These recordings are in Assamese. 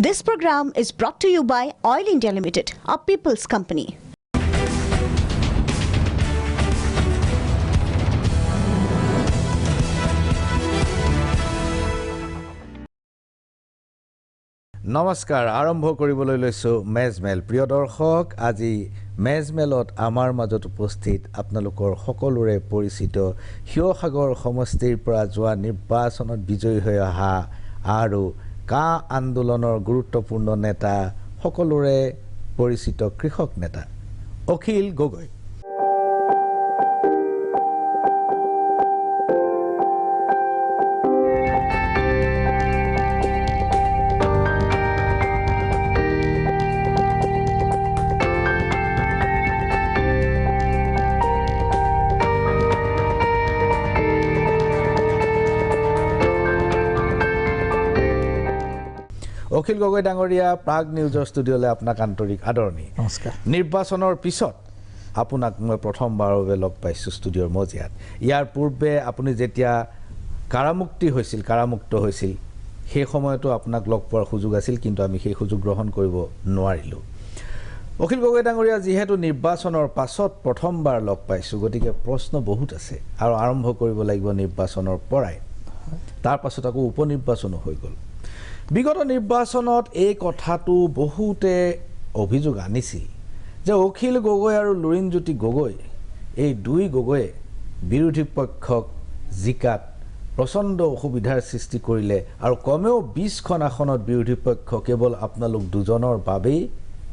This program is brought to you by Oil India Limited, a people's company. নমস্কাৰ আৰম্ভ কৰিবলৈ লৈছো মেজমেল প্ৰিয় দৰ্শক আজি মেজমেলত আমাৰ মাজত উপস্থিত আপোনালোকৰ সকলোৰে পৰিচিত হিয়সাগৰ সমষ্টিৰ পৰা যোৱা নিৰ্বাচনত বিজয়ী হৈ অহা আৰু কা আন্দোলনৰ গুৰুত্বপূৰ্ণ নেতা সকলোৰে পৰিচিত কৃষক নেতা অখিল গগৈ অখিল গগৈ ডাঙৰীয়া প্ৰাগ নিউজৰ ষ্টুডিঅ'লৈ আপোনাক আন্তৰিক আদৰণি নমস্কাৰ নিৰ্বাচনৰ পিছত আপোনাক মই প্ৰথমবাৰৰ বাবে লগ পাইছোঁ ষ্টুডিঅ'ৰ মজিয়াত ইয়াৰ পূৰ্বে আপুনি যেতিয়া কাৰামুক্ত হৈছিল সেই সময়তো আপোনাক লগ পোৱাৰ সুযোগ আছিল কিন্তু আমি সেই সুযোগ গ্ৰহণ কৰিব নোৱাৰিলোঁ অখিল গগৈ ডাঙৰীয়া যিহেতু নিৰ্বাচনৰ পাছত প্ৰথমবাৰ লগ পাইছোঁ গতিকে প্ৰশ্ন বহুত আছে আৰু আৰম্ভ কৰিব লাগিব নিৰ্বাচনৰ পৰাই তাৰ পাছত আকৌ উপনিৰ্বাচনো হৈ গ'ল বিগত নিৰ্বাচনত এই কথাটো বহুতে অভিযোগ আনিছিল যে অখিল গগৈ আৰু লুৰিণজ্যোতি গগৈ এই দুই গগৈয়ে বিৰোধী পক্ষক জিকাত প্ৰচণ্ড অসুবিধাৰ সৃষ্টি কৰিলে আৰু কমেও 20খন আসনত বিৰোধী পক্ষ কেৱল আপোনালোক দুজনৰ বাবেই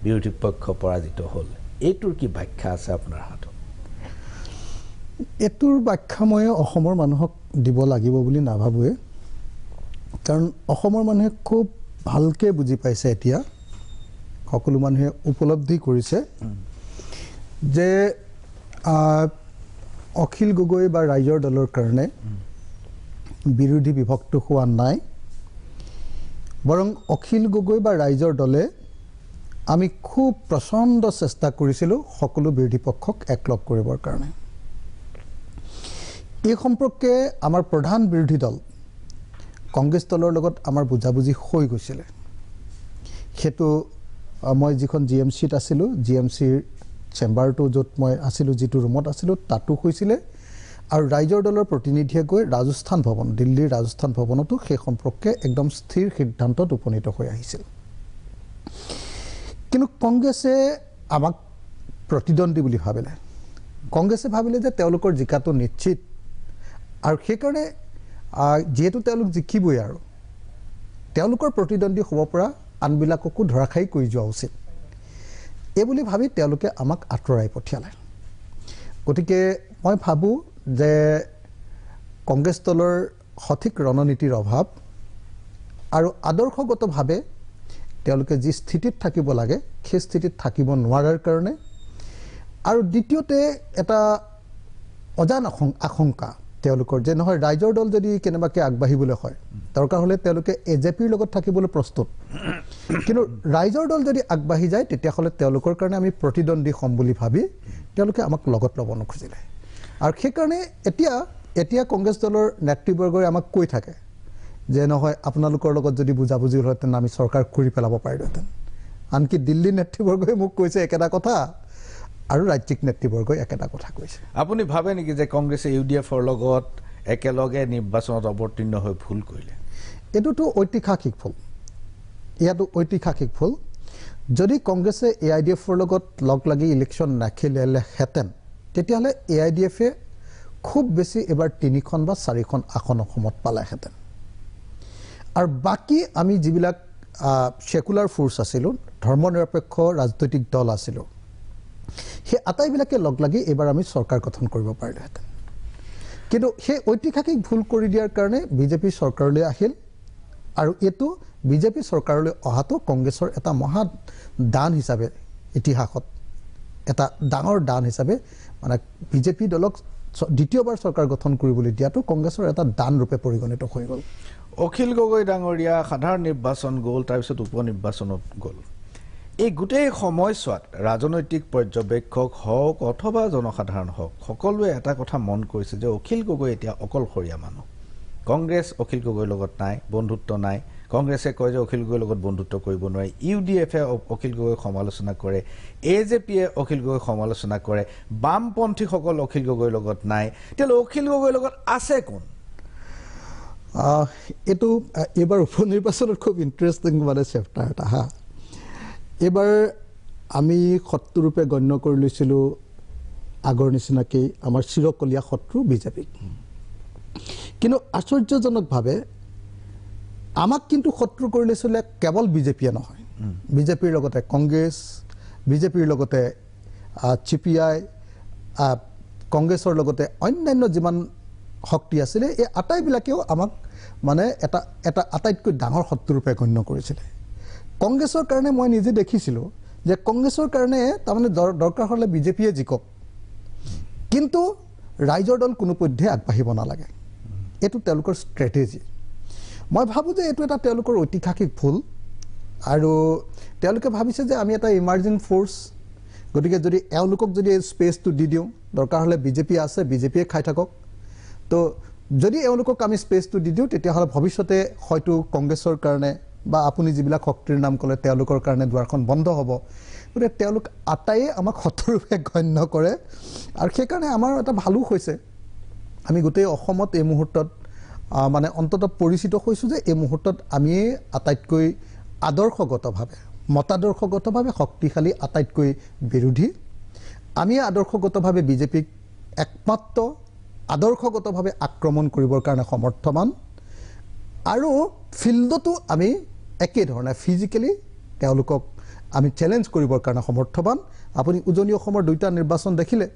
বিৰোধী পক্ষ পৰাজিত হ'ল এইটোৰ কি ব্যাখ্যা আছে আপোনাৰ হাতত এটোৰ ব্যাখ্যা মই অসমৰ মানুহক দিব লাগিব বুলি নাভাবোৱে কাৰণ অসমৰ মানুহে খুব ভালকৈ বুজি পাইছে এতিয়া সকলো মানুহে উপলব্ধি কৰিছে যে অখিল গগৈ বা ৰাইজৰ দলৰ কাৰণে বিৰোধী বিভক্ত হোৱা নাই বৰং অখিল গগৈ বা ৰাইজৰ দলে আমি খুব প্ৰচণ্ড চেষ্টা কৰিছিলোঁ সকলো বিৰোধী পক্ষক একলগ কৰিবৰ কাৰণে এই সম্পৰ্কে আমাৰ প্ৰধান বিৰোধী দল কংগ্ৰেছ দলৰ লগত আমাৰ বুজাবুজি হৈ গৈছিলে হেতু মই যিখন জিএমচিত আছিলোঁ জিএমচিৰ চেম্বাৰটো য'ত মই আছিলোঁ যিটো ৰুমত আছিলোঁ তাতো হৈছিলে আৰু ৰাইজৰ দলৰ প্ৰতিনিধিয়ে গৈ ৰাজস্থান ভৱন দিল্লীৰ ৰাজস্থান ভৱনতো সেই সম্পৰ্কে একদম স্থিৰ সিদ্ধান্তত উপনীত হৈ আহিছিল কিন্তু কংগ্ৰেছে আমাক প্ৰতিদ্বন্দ্বী বুলি ভাবিলে কংগ্ৰেছে ভাবিলে যে তেওঁলোকৰ জিকাটো নিশ্চিত আৰু সেইকাৰণে যেহেতু তেওঁলোক জিকিবই আৰু তেওঁলোকৰ প্ৰতিদ্বন্দ্বী হ'ব পৰা আনবিলাককো ধৰাখাই কৰি যোৱা উচিত এই বুলি ভাবি তেওঁলোকে আমাক আঁতৰাই পঠিয়ালে গতিকে মই ভাবোঁ যে কংগ্ৰেছ দলৰ সঠিক ৰণনীতিৰ অভাৱ আৰু আদৰ্শগতভাৱে তেওঁলোকে যি স্থিতিত থাকিব লাগে সেই স্থিতিত থাকিব নোৱাৰাৰ কাৰণে আৰু দ্বিতীয়তে এটা অজান আশংকা তেওঁলোকৰ যে নহয় ৰাইজৰ দল যদি কেনেবাকৈ আগবাঢ়িবলৈ হয় দৰকাৰ হ'লে তেওঁলোকে এজেপিৰ লগত থাকিবলৈ প্ৰস্তুত কিন্তু ৰাইজৰ দল যদি আগবাঢ়ি যায় তেতিয়াহ'লে তেওঁলোকৰ কাৰণে আমি প্ৰতিদ্বন্দ্বী হ'ম বুলি ভাবি তেওঁলোকে আমাক লগত ল'ব নোখোজিলে আৰু সেইকাৰণে এতিয়া কংগ্ৰেছ দলৰ নেতৃবৰ্গই আমাক কৈ থাকে যে নহয় আপোনালোকৰ লগত যদি বুজাবুজি হ'লহেঁতেন আমি চৰকাৰ কৰি পেলাব পাৰিলোহেঁতেন আনকি দিল্লী নেতৃবৰ্গই মোক কৈছে একেটা কথা আৰু ৰাজ্যিক নেতৃবৰ্গই একেটা কথা কৈছে আপুনি ভাবে নেকি যে কংগ্ৰেছে ইউডিএফৰ লগত একেলগে নিৰ্বাচনত অৱতীৰ্ণ হৈ ভুল কৰিলে এইটোতো ঐতিহাসিক ভুল যদি কংগ্ৰেছে এআইডিএফৰ লগত লগ লাগি ইলেকশ্যন নাখেলিলেহেঁতেন তেতিয়াহ'লে এআইডিএফে খুব বেছি এবাৰ 3খন বা 4খন আসন অসমত পালেহেঁতেন আৰু বাকী আমি যিবিলাক সেকুলাৰ ফ'ৰ্চ আছিলোঁ ধৰ্মনিৰপেক্ষ ৰাজনৈতিক দল আছিলোঁ সেই আটাইবিলাকে লগ লাগি এইবাৰ আমি চৰকাৰ গঠন কৰিব পাৰিলোহেঁতেন কিন্তু সেই ঐতিহাসিক ভুল কৰি দিয়াৰ কাৰণে বিজেপি চৰকাৰলৈ আহিল আৰু এইটো বিজেপি চৰকাৰলৈ অহাটো কংগ্ৰেছৰ এটা মহা দান হিচাপে ইতিহাসত এটা ডাঙৰ দান হিচাপে মানে বিজেপি দলক দ্বিতীয়বাৰ চৰকাৰ গঠন কৰিবলৈ দিয়াটো কংগ্ৰেছৰ এটা দান ৰূপে পৰিগণিত হৈ গ'ল অখিল গগৈ ডাঙৰীয়া সাধাৰণ নিৰ্বাচন গ'ল তাৰপিছত উপনিৰ্বাচনত গ'ল এই গোটেই সময়ছোৱাত ৰাজনৈতিক পৰ্যবেক্ষক হওক অথবা জনসাধাৰণ হওক সকলোৱে এটা কথা মন কৰিছে যে অখিল গগৈ এতিয়া অকলশৰীয়া মানুহ কংগ্ৰেছ অখিল গগৈৰ লগত নাই বন্ধুত্ব নাই কংগ্ৰেছে কয় যে অখিল গগৈৰ লগত বন্ধুত্ব কৰিব নোৱাৰে ইউডিএফে অখিল গগৈক সমালোচনা কৰে এজেপিয়ে অখিল গগৈক সমালোচনা কৰে বামপন্থীসকল অখিল গগৈৰ লগত নাই তেতিয়াহ'লে অখিল গগৈৰ লগত আছে কোন এইটো এইবাৰ উপনিৰ্বাচনত খুব ইণ্টাৰেষ্টিং মানে চেপ্টাৰ এটা হা এইবাৰ আমি শত্ৰুৰূপে গণ্য কৰি লৈছিলোঁ আগৰ নিচিনাকেই আমাৰ চিৰকলীয়া শত্ৰু বিজেপিক কিন্তু আশ্চৰ্যজনকভাৱে আমাক কিন্তু শত্ৰু কৰি লৈছিলে কেৱল বিজেপিয়ে নহয় বিজেপিৰ লগতে কংগ্ৰেছ বিজেপিৰ লগতে চিপিআই কংগ্ৰেছৰ লগতে অন্যান্য যিমান শক্তি আছিলে এই আটাইবিলাকেও আমাক মানে এটা আটাইতকৈ ডাঙৰ শত্ৰুৰূপে গণ্য কৰিছিলে কংগ্ৰেছৰ কাৰণে মই নিজে দেখিছিলোঁ যে কংগ্ৰেছৰ কাৰণে তাৰমানে দৰকাৰ হ'লে বিজেপিয়ে জিকক কিন্তু ৰাইজৰ দল কোনোপধ্যে আগবাঢ়িব নালাগে এইটো তেওঁলোকৰ ষ্ট্ৰেটেজি মই ভাবোঁ যে এইটো এটা তেওঁলোকৰ ঐতিহাসিক ভুল আৰু তেওঁলোকে ভাবিছে যে আমি এটা ইমাৰ্জিং ফ'ৰ্চ গতিকে যদি এওঁলোকক যদি এই স্পেচটো দি দিওঁ দৰকাৰ হ'লে বিজেপি আছে বিজেপিয়ে খাই থাকক তো যদি এওঁলোকক আমি স্পেচটো দি দিওঁ তেতিয়াহ'লে ভৱিষ্যতে হয়তো কংগ্ৰেছৰ কাৰণে বা আপুনি যিবিলাক শক্তিৰ নাম ক'লে তেওঁলোকৰ কাৰণে দুৱাৰখন বন্ধ হ'ব গতিকে তেওঁলোক আটাইয়ে আমাক শত্ৰুৰূপে গণ্য কৰে আৰু সেইকাৰণে আমাৰ এটা ভালো হৈছে আমি গোটেই অসমত এই মুহূৰ্তত মানে অন্ততঃ পৰিচিত হৈছোঁ যে এই মুহূৰ্তত আমি আটাইতকৈ আদৰ্শগতভাৱে মতাদৰ্শগতভাৱে শক্তিশালী আটাইতকৈ বিৰোধী আমি আদৰ্শগতভাৱে বিজেপিক একমাত্ৰ আদৰ্শগতভাৱে আক্ৰমণ কৰিবৰ কাৰণে সমৰ্থবান আৰু ফিল্ডতো আমি একেধৰণে ফিজিকেলি তেওঁলোকক আমি চেলেঞ্জ কৰিবৰ কাৰণে সমৰ্থবান আপুনি উজনি অসমৰ দুটা নিৰ্বাচন দেখিলে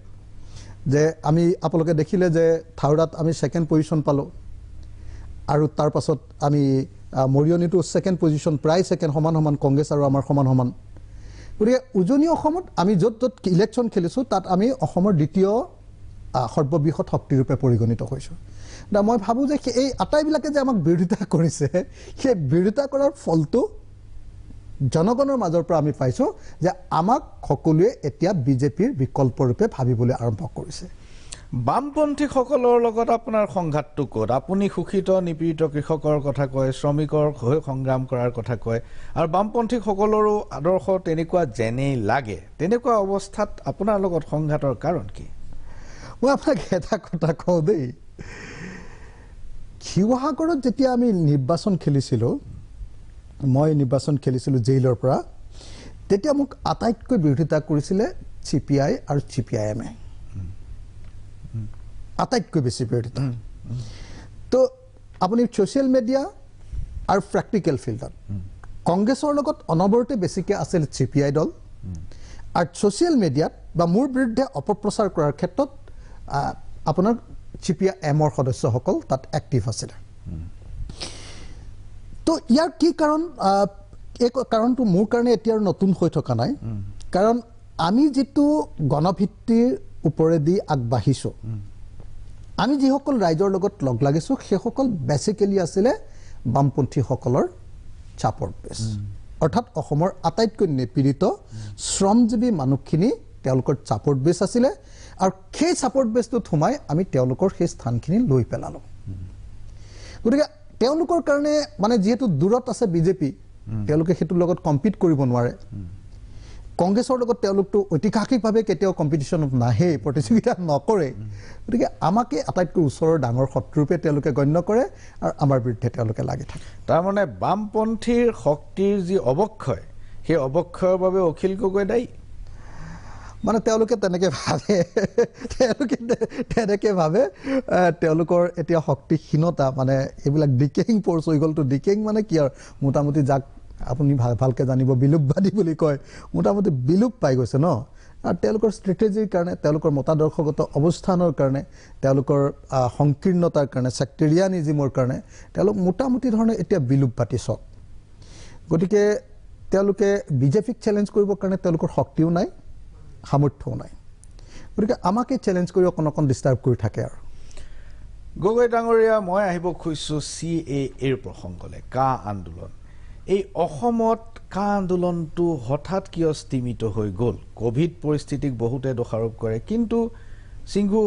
যে আমি আপোনালোকে দেখিলে যে থাউৰাত আমি ছেকেণ্ড পজিশ্যন পালোঁ আৰু তাৰ পাছত আমি মৰিয়নিটো ছেকেণ্ড পজিশ্যন প্ৰায় ছেকেণ্ড সমান সমান কংগ্ৰেছ আৰু আমাৰ সমান সমান গতিকে উজনি অসমত আমি য'ত য'ত ইলেকশ্যন খেলিছোঁ তাত আমি অসমৰ দ্বিতীয় সৰ্ববৃহৎ শক্তিৰূপে পৰিগণিত হৈছোঁ মই ভাবোঁ যে এই আটাইবিলাকে যে আমাক বিৰোধিতা কৰিছে সেই বিৰোধিতা কৰাৰ ফলটো জনগণৰ মাজৰ পৰা আমি পাইছোঁ যে আমাক সকলোৱে এতিয়া বিজেপিৰ বিকল্পৰূপে ভাবিবলৈ আৰম্ভ কৰিছে বামপন্থীসকলৰ লগত আপোনাৰ সংঘাতটো ক'ত আপুনি শোষিত নিপীড়িত কৃষকৰ কথা কয় শ্ৰমিকৰ হৈ সংগ্ৰাম কৰাৰ কথা কয় আৰু বামপন্থীসকলৰো আদৰ্শ তেনেকুৱা যেনেই লাগে তেনেকুৱা অৱস্থাত আপোনাৰ লগত সংঘাতৰ কাৰণ কি মই আপোনাক এটা কথা কওঁ দেই শিৱসাগৰত যেতিয়া আমি নিৰ্বাচন খেলিছিলোঁ মই নিৰ্বাচন খেলিছিলোঁ জেইলৰ পৰা তেতিয়া মোক আটাইতকৈ বিৰোধিতা কৰিছিলে চিপিআই আৰু চিপিআইএমে আটাইতকৈ বেছি বিৰোধিতা তো আপুনি ছ'চিয়েল মিডিয়া আৰু প্ৰেক্টিকেল ফিল্ডত কংগ্ৰেছৰ লগত অনবৰতে বেছিকৈ আছিল চিপিআই দল আৰু ছ'চিয়েল মিডিয়াত বা মোৰ বিৰুদ্ধে অপপ্ৰচাৰ কৰাৰ ক্ষেত্ৰত আপোনাৰ চিপিআইএমৰ সদস্যসকল তাত এক্টিভ আছিলে তো ইয়াৰ কি কাৰণ এই কাৰণটো মোৰ কাৰণে এতিয়া নতুন হৈ থকা নাই কাৰণ আমি যিটো গণভিত্তিৰ ওপৰেদি আগবাঢ়িছোঁ আমি যিসকল ৰাইজৰ লগত লগ লাগিছোঁ সেইসকল বেচিকেলি আছিলে বামপন্থীসকলৰ ছাপৰ্ট বেছ অৰ্থাৎ অসমৰ আটাইতকৈ নিপীড়িত শ্ৰমজীৱী মানুহখিনি তেওঁলোকৰ ছাপৰ্ট বেছ আছিলে আৰু সেই ছাপৰ্ট বেছটোত সোমাই আমি তেওঁলোকৰ সেই স্থানখিনি লৈ পেলালোঁ গতিকে তেওঁলোকৰ কাৰণে মানে যিহেতু দূৰত আছে বিজেপি তেওঁলোকে সেইটোৰ লগত কম্পিট কৰিব নোৱাৰে কংগ্ৰেছৰ লগত তেওঁলোকতো ঐতিহাসিকভাৱে কেতিয়াও কম্পিটিশ্যনত নাহে প্ৰতিযোগিতা নকৰে গতিকে আমাকে আটাইতকৈ ওচৰৰ ডাঙৰ শত্ৰুৰূপে তেওঁলোকে গণ্য কৰে আৰু আমাৰ বিৰুদ্ধে তেওঁলোকে লাগি থাকে তাৰমানে বামপন্থীৰ শক্তিৰ যি অৱক্ষয় সেই অৱক্ষয়ৰ বাবে অখিল গগৈ দায়ী মানে তেওঁলোকে তেনেকৈ ভাবে তেওঁলোকৰ এতিয়া শক্তিহীনতা মানে এইবিলাক ডিকেইং ফ'ৰ্চ হৈ গ'লতো ডিকেইং মানে কি আৰু মোটামুটি যাক আপুনি ভালকৈ জানিব বিলোপবাদী বুলি কয় মোটামুটি বিলোপ পাই গৈছে ন আৰু তেওঁলোকৰ ষ্ট্ৰেটেজিৰ কাৰণে তেওঁলোকৰ মতাদৰ্শগত অৱস্থানৰ কাৰণে তেওঁলোকৰ সংকীৰ্ণতাৰ কাৰণে ছেক্টেৰিয়ানিজিমৰ কাৰণে তেওঁলোক মোটামুটি ধৰণে এতিয়া বিলোপবাদী চক গতিকে তেওঁলোকে বিজেপিক চেলেঞ্জ কৰিবৰ কাৰণে তেওঁলোকৰ শক্তিও নাই সামৰ্থ্যও নাই গতিকে আমাকে চেলেঞ্জ কৰি অকণ ডিষ্টাৰ্ব কৰি থাকে আৰু গগৈ ডাঙৰীয়া মই আহিব খুজিছোঁ CAA প্ৰসংগলৈ কা আন্দোলন এই অসমত কা আন্দোলনটো হঠাৎ কিয় স্তিমিত হৈ গ'ল কোভিড পৰিস্থিতিক বহুতে দোষাৰোপ কৰে কিন্তু সিংহু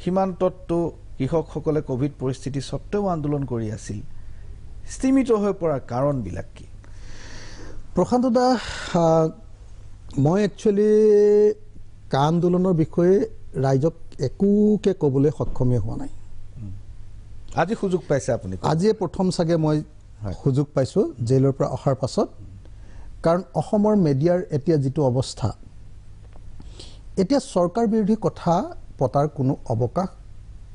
সীমান্তততো কৃষকসকলে কোভিড পৰিস্থিতি সত্ত্বেও আন্দোলন কৰি আছিল স্তীমিত হৈ পৰাৰ কাৰণবিলাক কি? প্ৰশান্ত দা, মই একচুৱেলি কা আন্দোলনৰ বিষয়ে ৰাইজক একোকে ক'বলৈ সক্ষমেই হোৱা নাই। আজি সুযোগ পাইছে আপুনি? আজিয়ে প্ৰথম চাগে মই সুযোগ পাইছোঁ জেইলৰ পৰা অহাৰ পাছত। কাৰণ অসমৰ মিডিয়াৰ এতিয়া যিটো অৱস্থা, এতিয়া চৰকাৰ বিৰোধী কথা পতাৰ কোনো অৱকাশ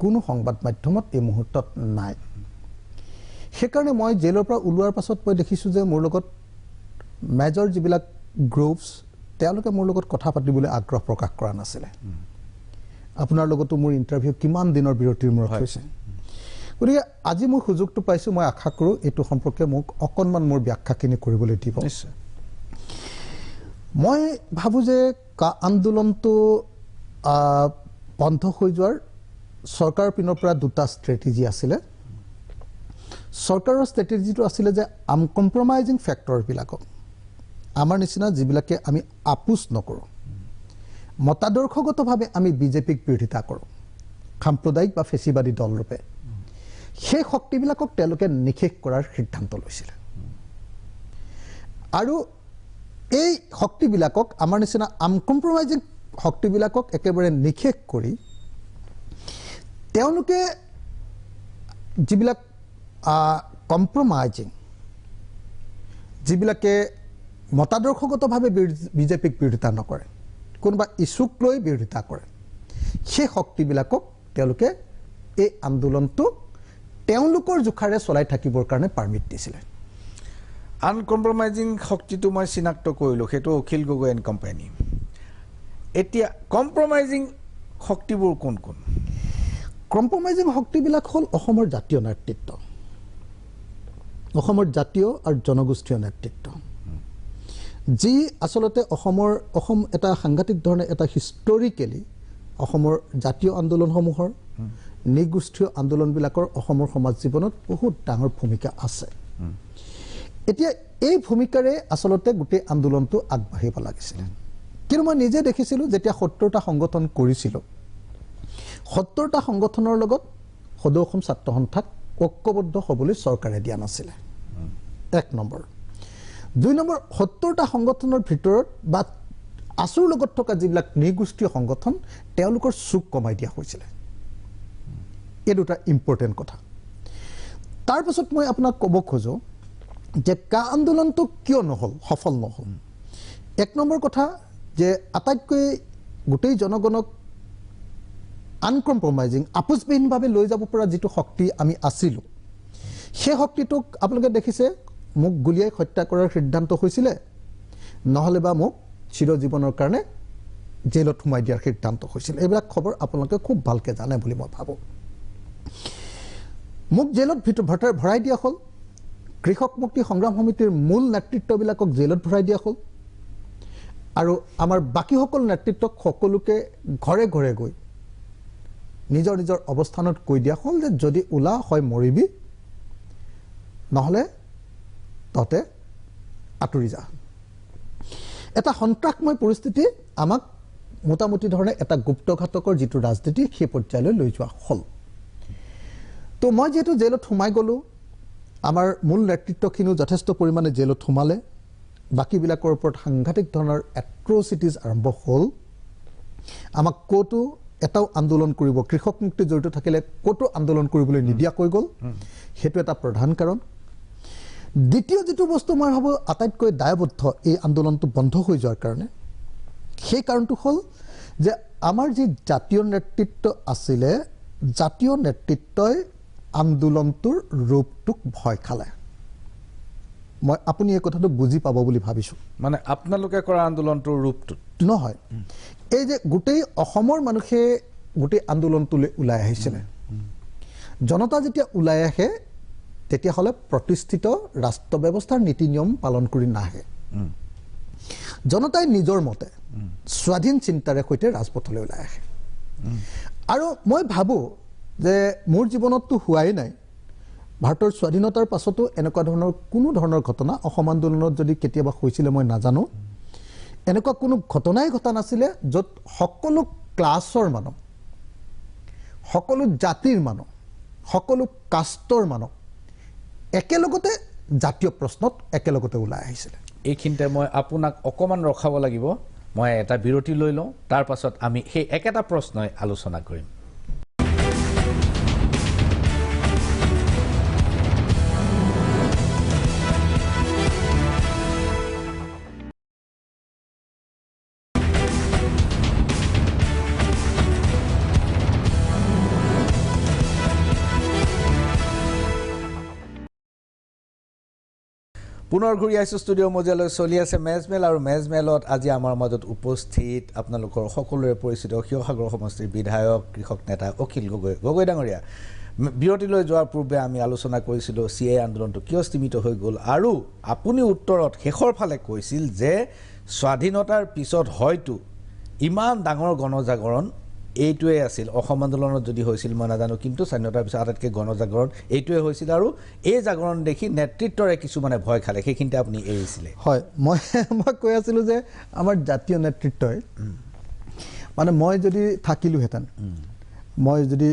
কোনো সংবাদ মাধ্যমত এই মুহূৰ্তত নাই। সেইকাৰণে মই জেইলৰ পৰা ওলোৱাৰ পাছত মই দেখিছোঁ যে মোৰ লগত মেজৰ যিবিলাক গ্ৰুপছ, তেওঁলোকে মোৰ লগত কথা পাতিবলৈ আগ্ৰহ প্ৰকাশ কৰা নাছিলে। আপোনাৰ লগতো মোৰ ইণ্টাৰভিউ কিমান দিনৰ বিৰতিৰ মূৰত হৈছে। গতিকে আজি মই সুযোগটো পাইছোঁ, মই আশা কৰোঁ এইটো সম্পৰ্কে মোক অকণমান মোৰ ব্যাখ্যাখিনি কৰিবলৈ দিব। মই ভাবোঁ যে কা আন্দোলনটো বন্ধ হৈ যোৱাৰ চৰকাৰৰ পিনৰ পৰা দুটা ষ্ট্ৰেটেজি আছিলে। চৰকাৰৰ ষ্ট্ৰেটেজিটো আছিলে যে আনকম্প্ৰমাইজিং ফেক্টৰবিলাকক, আমাৰ নিচিনা যিবিলাকে আমি আপোচ নকৰোঁ, মতাদৰ্শগতভাৱে আমি বিজেপিক বিৰোধিতা কৰোঁ, সাম্প্ৰদায়িক বা ফেচিবাদী দলৰূপে, সেই শক্তিবিলাকক তেওঁলোকে নিষেধ কৰাৰ সিদ্ধান্ত লৈছিলে। আৰু এই শক্তিবিলাকক, আমাৰ নিচিনা আনকম্প্ৰমাইজিং শক্তিবিলাকক একেবাৰে নিষেধ কৰি তেওঁলোকে যিবিলাক কম্প্ৰমাইজিং, যিবিলাকে মতাদৰ্শগতভাৱে বিজেপিক বিৰোধিতা নকৰে, কোনোবা ইছ্যুক লৈ বিৰোধিতা কৰে, সেই শক্তিবিলাকক তেওঁলোকে এই আন্দোলনটো তেওঁলোকৰ জোখাৰে চলাই থাকিবৰ কাৰণে পাৰ্মিট দিছিলে। আনকম্প্ৰমাইজিং শক্তিটো মই চিনাক্ত কৰিলোঁ, সেইটো অখিল গগৈ এণ্ড কোম্পানী। এতিয়া কম্প্ৰমাইজিং শক্তিবোৰ কোন কোন? কম্প্ৰমাইজিং শক্তিবিলাক হ'ল অসমৰ জাতীয় নেতৃত্ব, অসমৰ জাতীয় আৰু জনগোষ্ঠীয় নেতৃত্ব, যি আচলতে অসম এটা সাংঘাতিক ধৰণে এটা হিষ্টৰিকেলি অসমৰ জাতীয় আন্দোলনসমূহৰ, নৃগোষ্ঠীয় আন্দোলনবিলাকৰ অসমৰ সমাজ জীৱনত বহুত ডাঙৰ ভূমিকা আছে। এতিয়া এই ভূমিকাৰে আচলতে গোটেই আন্দোলনটো আগবাঢ়িব লাগিছিলে। কিন্তু মই নিজে দেখিছিলোঁ যেতিয়া ৭০টা সংগঠন কৰিছিলোঁ, ৭০টা সংগঠনৰ লগত সদৌ অসম ছাত্ৰ সন্থাক ঐক্যবদ্ধ হ'বলৈ চৰকাৰে দিয়া নাছিলে, ১ নম্বৰ। ২ নম্বৰ, ৭০টা সংগঠনৰ ভিতৰত বা আছুৰ লগত থকা যিবিলাক নৃগোষ্ঠীয় সংগঠন, তেওঁলোকৰ চুক কমাই দিয়া হৈছিলে। এই দুটা ইম্পৰ্টেণ্ট কথা। তাৰপাছত মই আপোনাক ক'ব খোজোঁ যে কা আন্দোলনটো কিয় নহ'ল, সফল নহ'ল। ১ নম্বৰ কথা যে আটাইতকৈ গোটেই জনগণক আনকম্প্ৰমাইজিং, আপোচবিহীনভাৱে লৈ যাব পৰা যিটো শক্তি আমি আছিলোঁ, সেই শক্তিটোক আপোনালোকে দেখিছে মোক গুলীয়াই হত্যা কৰাৰ সিদ্ধান্ত হৈছিলে, নহ'লে বা মোক চিৰজীৱনৰ কাৰণে জেইলত সোমাই দিয়াৰ সিদ্ধান্ত হৈছিল। এইবিলাক খবৰ আপোনালোকে খুব ভালকৈ জানে বুলি মই ভাবোঁ। মোক জেইলত ভৰাই দিয়া হ'ল, কৃষক মুক্তি সংগ্ৰাম সমিতিৰ মূল নেতৃত্ববিলাকক জেইলত ভৰাই দিয়া হ'ল, আৰু আমাৰ বাকীসকল নেতৃত্বক সকলোকে ঘৰে ঘৰে গৈ নিজৰ নিজৰ অৱস্থানত কৈ দিয়া হ'ল যে যদি ওলা হয় মৰিবি, নহ'লে তহঁতে আঁতৰি যা। এটা সন্ত্ৰাসময় পৰিস্থিতি আমাক মোটামুটি ধৰণে এটা গুপ্তঘাতকৰ যিটো ৰাজনীতি, সেই পৰ্যায়লৈ লৈ যোৱা হ'ল। তো মই যিহেতু জেইলত সোমাই গ'লোঁ, আমাৰ মূল নেতৃত্বখিনিও যথেষ্ট পৰিমাণে জেইলত সোমালে, বাকীবিলাকৰ ওপৰত সাংঘাতিক ধৰণৰ এট্ৰচিটিজ আৰম্ভ হ'ল। আমাক ক'তো এটাও আন্দোলন কৰিব, কৃষক মুক্তি জড়িত থাকিলে ক'তো আন্দোলন কৰিবলৈ নিদিয়া কৈ গ'ল, সেইটো এটা প্ৰধান কাৰণ। দ্বিতীয় যিটো বস্তু মই ভাবোঁ আটাইতকৈ দায়বদ্ধ এই আন্দোলনটো বন্ধ হৈ যোৱাৰ কাৰণে, সেই কাৰণটো হ'ল যে আমাৰ যি জাতীয় নেতৃত্ব আছিলে, জাতীয় নেতৃত্বই আন্দোলনটোৰ ৰূপটোক ভয় খালে। মই আপুনি এই কথাটো বুজি পাব বুলি ভাবিছোঁ। মানে আপোনালোকে কৰা আন্দোলনটোৰ ৰূপটোত নহয়, এই যে গোটেই অসমৰ মানুহে গোটেই আন্দোলনটোলৈ ওলাই আহিছিলে, জনতা যেতিয়া ওলাই আহে তেতিয়াহ'লে প্ৰতিষ্ঠিত ৰাষ্ট্ৰ ব্যৱস্থাৰ নীতি নিয়ম পালন কৰি নাহে। জনতাই নিজৰ মতে স্বাধীন চিন্তাৰে সৈতে ৰাজপথলৈ ওলাই আহে। আৰু মই ভাবোঁ যে মোৰ জীৱনততো হোৱাই নাই, ভাৰতৰ স্বাধীনতাৰ পাছতো এনেকুৱা ধৰণৰ কোনো ধৰণৰ ঘটনা অসম আন্দোলনত যদি কেতিয়াবা হৈছিলে মই নাজানো, এনেকুৱা কোনো ঘটনাই ঘটা নাছিলে য'ত সকলো ক্লাছৰ মানুহ, সকলো জাতিৰ মানুহ, সকলো কাষ্টৰ মানুহ একেলগতে জাতীয় প্ৰশ্নত একেলগতে ওলাই আহিছিলে এইখিনিতে মই আপোনাক অকণমান ৰখাব লাগিব মই এটা বিৰতি লৈ লওঁ তাৰ পাছত আমি সেই একেটা প্ৰশ্নই আলোচনা কৰিম পুনৰ ঘূৰি আহিছোঁ ষ্টুডিঅ' মজিয়ালৈ চলি আছে মেজমেল আৰু মেজমেলত আজি আমাৰ মাজত উপস্থিত আপোনালোকৰ সকলোৰে পৰিচিত শিৱসাগৰ সমষ্টিৰ বিধায়ক কৃষক নেতা অখিল গগৈ ডাঙৰীয়া বিৰতিলৈ যোৱাৰ পূৰ্বে আমি আলোচনা কৰিছিলোঁ CA আন্দোলনটো কিয় স্থিমিত হৈ গ'ল আৰু আপুনি উত্তৰত শেষৰ ফালে কৈছিল যে স্বাধীনতাৰ পিছত হয়তো ইমান ডাঙৰ গণজাগৰণ এইটোৱে আছিল অসম আন্দোলনত যদি হৈছিল মই নাজানো কিন্তু স্বাধীনতাৰ পিছত আটাইতকৈ গণজাগৰণ এইটোৱে হৈছিল আৰু এই জাগৰণ দেখি নেতৃত্বৰে কিছুমানে ভয় খালে সেইখিনিতে আপুনি এৰিছিলে হয় মই কৈ আছিলোঁ যে আমাৰ জাতীয় নেতৃত্বই মানে মই যদি থাকিলোহেঁতেন মই যদি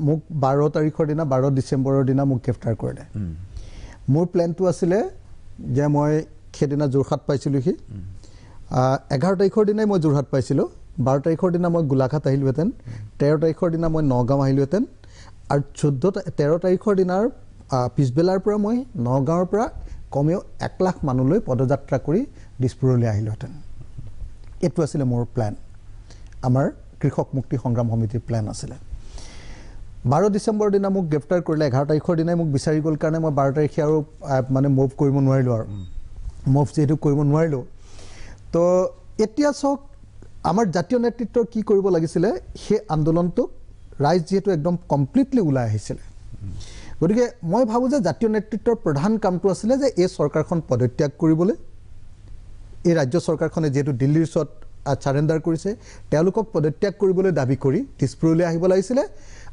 মোক 12 তাৰিখৰ দিনা 12 ডিচেম্বৰৰ দিনা মোক গ্ৰেপ্তাৰ কৰিলে মোৰ প্লেনটো আছিলে যে মই সেইদিনা যোৰহাট পাইছিলোঁহি 11 তাৰিখৰ দিনাই মই যোৰহাট পাইছিলোঁ 12 তাৰিখৰ দিনা মই গোলাঘাট আহিলোহেঁতেন 13 তাৰিখৰ দিনা মই নগাঁও আহিলোহেঁতেন আৰু 13 তাৰিখৰ দিনাৰ পিছবেলাৰ পৰা মই নগাঁৱৰ পৰা কমেও 1 লাখ মানুহলৈ পদযাত্ৰা কৰি দিছপুৰলৈ আহিলোহেঁতেন এইটো আছিলে মোৰ প্লেন আমাৰ কৃষক মুক্তি সংগ্ৰাম সমিতিৰ প্লেন আছিলে 12 ডিচেম্বৰ দিনা মোক গ্ৰেপ্তাৰ কৰিলে 11 তাৰিখৰ দিনাই মোক বিচাৰি গ'ল কাৰণে মই 12 তাৰিখে আৰু মানে মুভ কৰিব নোৱাৰিলোঁ আৰু মুভ যিহেতু কৰিব নোৱাৰিলোঁ তো এতিয়া চাওক আমাৰ জাতীয় নেতৃত্বৰ কি কৰিব লাগিছিলে সেই আন্দোলনটোক ৰাইজ যিহেতু একদম কমপ্লিটলি ওলাই আহিছিলে গতিকে মই ভাবোঁ যে জাতীয় নেতৃত্বৰ প্ৰধান কামটো আছিলে যে এই চৰকাৰখন পদত্যাগ কৰিবলৈ এই ৰাজ্য চৰকাৰখনে যিহেতু দিল্লীৰ ওচৰত চাৰেণ্ডাৰ কৰিছে তেওঁলোকক পদত্যাগ কৰিবলৈ দাবী কৰি দিছপুৰলৈ আহিব লাগিছিলে